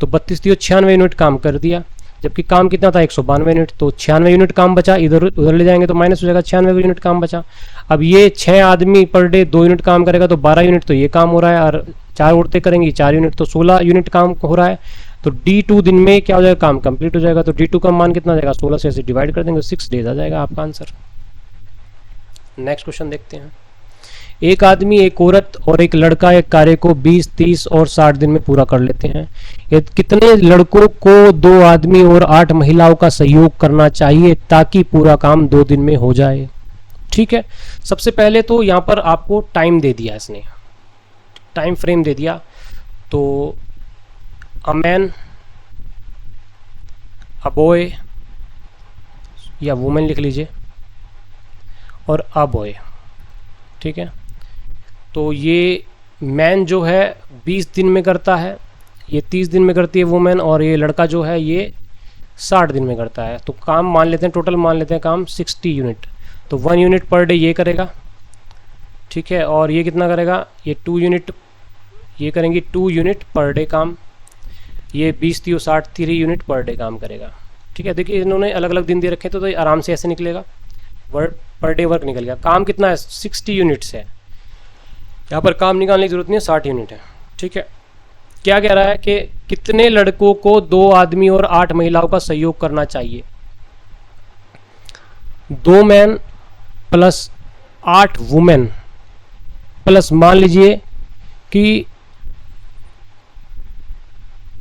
तो 32 थी 96 यूनिट काम कर दिया, जबकि काम कितना था 192 यूनिट, तो 96 यूनिट काम बचा, इधर उधर ले जाएंगे तो माइनस हो जाएगा, 96 यूनिट काम बचा। अब ये 6 आदमी पर डे 2 यूनिट काम करेगा तो 12 यूनिट तो ये काम हो रहा है, और 4 औरतें करेंगी 4 यूनिट, तो 16 यूनिट काम हो रहा है। तो D2 दिन में क्या हो जाएगा, काम कंप्लीट हो जाएगा। तो D2 का मान कितना आ जाएगा, 16 से ऐसे डिवाइड कर देंगे, 6 डेज आ जाएगा आपका आंसर। नेक्स्ट क्वेश्चन देखते हैं। एक आदमी, एक औरत और एक लड़का एक कार्य को 20, 30 और 60 दिन में पूरा कर लेते हैं। ये कितने लड़कों को 2 आदमी और 8 महिलाओं का सहयोग करना चाहिए ताकि पूरा काम 2 दिन में हो जाए? ठीक है, सबसे पहले तो यहाँ पर आपको टाइम दे दिया, इसने टाइम फ्रेम दे दिया। तो अ मैन, अ बॉय या वुमेन लिख लीजिए, और अ बॉय। ठीक है, तो ये मैन जो है 20 दिन में करता है, ये 30 दिन में करती है वुमेन, और ये लड़का जो है ये 60 दिन में करता है। तो काम मान लेते हैं, टोटल मान लेते हैं काम 60 यूनिट। तो 1 यूनिट पर डे ये करेगा, ठीक है, और ये कितना करेगा, ये 2 यूनिट, ये करेंगी 2 यूनिट पर डे काम। ये 20, 30, 60, 3 यूनिट पर डे काम करेगा। ठीक है, देखिए इन्होंने अलग अलग दिन दे रखे, तो ये आराम से ऐसे निकलेगा, वर्क पर डे वर्क निकल गया। काम कितना है, 60 यूनिट्स है, यहाँ पर काम निकालने की जरूरत नहीं है, 60 यूनिट है। ठीक है, क्या कह रहा है कि कितने लड़कों को 2 आदमी और 8 महिलाओं का सहयोग करना चाहिए? 2 मैन प्लस 8 वुमेन प्लस मान लीजिए कि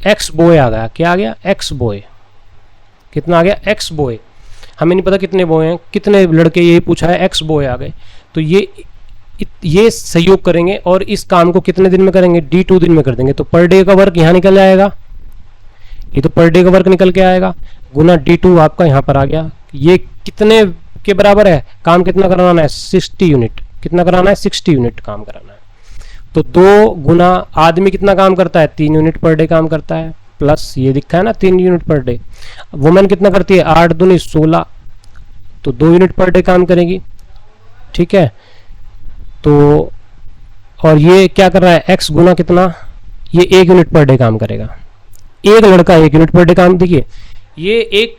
एक्स बॉय आ गया। क्या आ गया, एक्स बॉय। कितना आ गया, एक्स बॉय। हमें नहीं पता कितने बॉय हैं, कितने लड़के, ये पूछा है, एक्स बॉय आ गए। तो ये सहयोग करेंगे और इस काम को कितने दिन में करेंगे, D2 दिन में कर देंगे। तो पर डे का वर्क यहाँ निकल जाएगा, ये तो पर डे का वर्क निकल के आएगा, गुना D2 आपका यहाँ पर आ गया। ये कितने के बराबर है, काम कितना कराना है, 60 यूनिट। कितना कराना है, 60 यूनिट काम कराना है। तो 2 गुना आदमी कितना काम करता है, 3 यूनिट पर डे काम करता है, प्लस ये दिखा है ना 3 यूनिट पर डे। वुमेन कितना करती है, 8 दूनी 16, तो 2 यूनिट पर डे काम करेगी। ठीक है, तो और ये क्या कर रहा है, एक्स गुना कितना, ये 1 यूनिट पर डे काम करेगा। एक लड़का 1 यूनिट पर डे काम, देखिए ये एक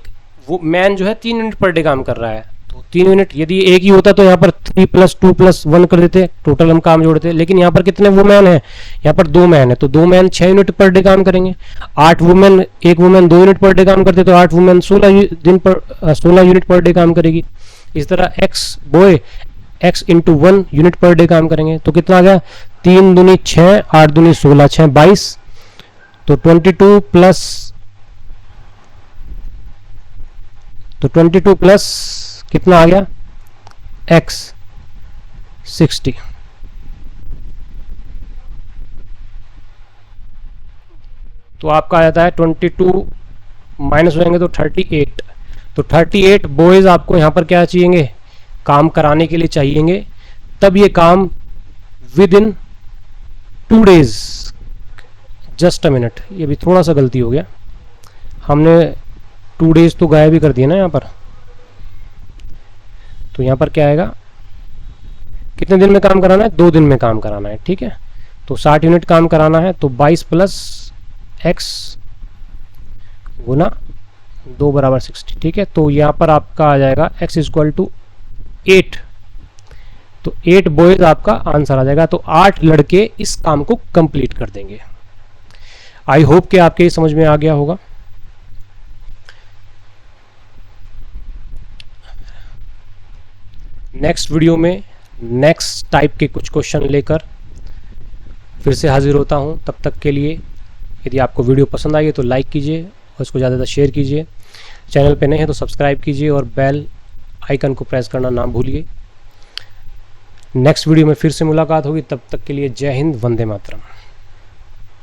वो मैन जो है 3 यूनिट पर डे काम कर रहा है। तो 3 यूनिट, यदि एक ही होता तो यहाँ पर 3 + 2 + 1 कर देते, टोटल हम काम जोड़ते। लेकिन यहाँ पर कितने वुमेन है, यहाँ पर 2 मैन है, तो 2 मैन 6 यूनिट पर डे काम करेंगे। 8 women, 1 women 2 unit per day काम करते, तो 8 वुमेन 16 यूनिट पर डे काम करेगी। इस तरह x boy x into 1 unit per day काम करेंगे। तो कितना आ गया, 3 दूनी 6, 8 दूनी 16, 6 22, तो 22 प्लस कितना आ गया, x 60। तो आपका आ जाता है 22 माइनस हो जाएंगे तो 38। तो 38 बॉयज आपको यहाँ पर क्या चाहिए, काम कराने के लिए चाहिएंगे। तब ये काम with in 2 days, just a minute, ये भी थोड़ा सा गलती हो गया, हमने 2 डेज तो गायब ही कर दिया ना यहाँ पर। तो यहाँ पर क्या आएगा, कितने दिन में काम कराना है, 2 दिन में काम कराना है। ठीक है, तो 60 यूनिट काम कराना है, तो 22 + x गुना 2 = 60। ठीक है, तो यहाँ पर आपका आ जाएगा x = 8। तो 8 बॉयज आपका आंसर आ जाएगा। तो 8 लड़के इस काम को कंप्लीट कर देंगे। आई होप कि आपके समझ में आ गया होगा। नेक्स्ट वीडियो में नेक्स्ट टाइप के कुछ क्वेश्चन लेकर फिर से हाजिर होता हूं। तब तक के लिए यदि आपको वीडियो पसंद आई है तो लाइक कीजिए और इसको ज़्यादा शेयर कीजिए। चैनल पे नए हैं तो सब्सक्राइब कीजिए और बेल आइकन को प्रेस करना ना भूलिए। नेक्स्ट वीडियो में फिर से मुलाकात होगी, तब तक के लिए जय हिंद, वंदे मातरम।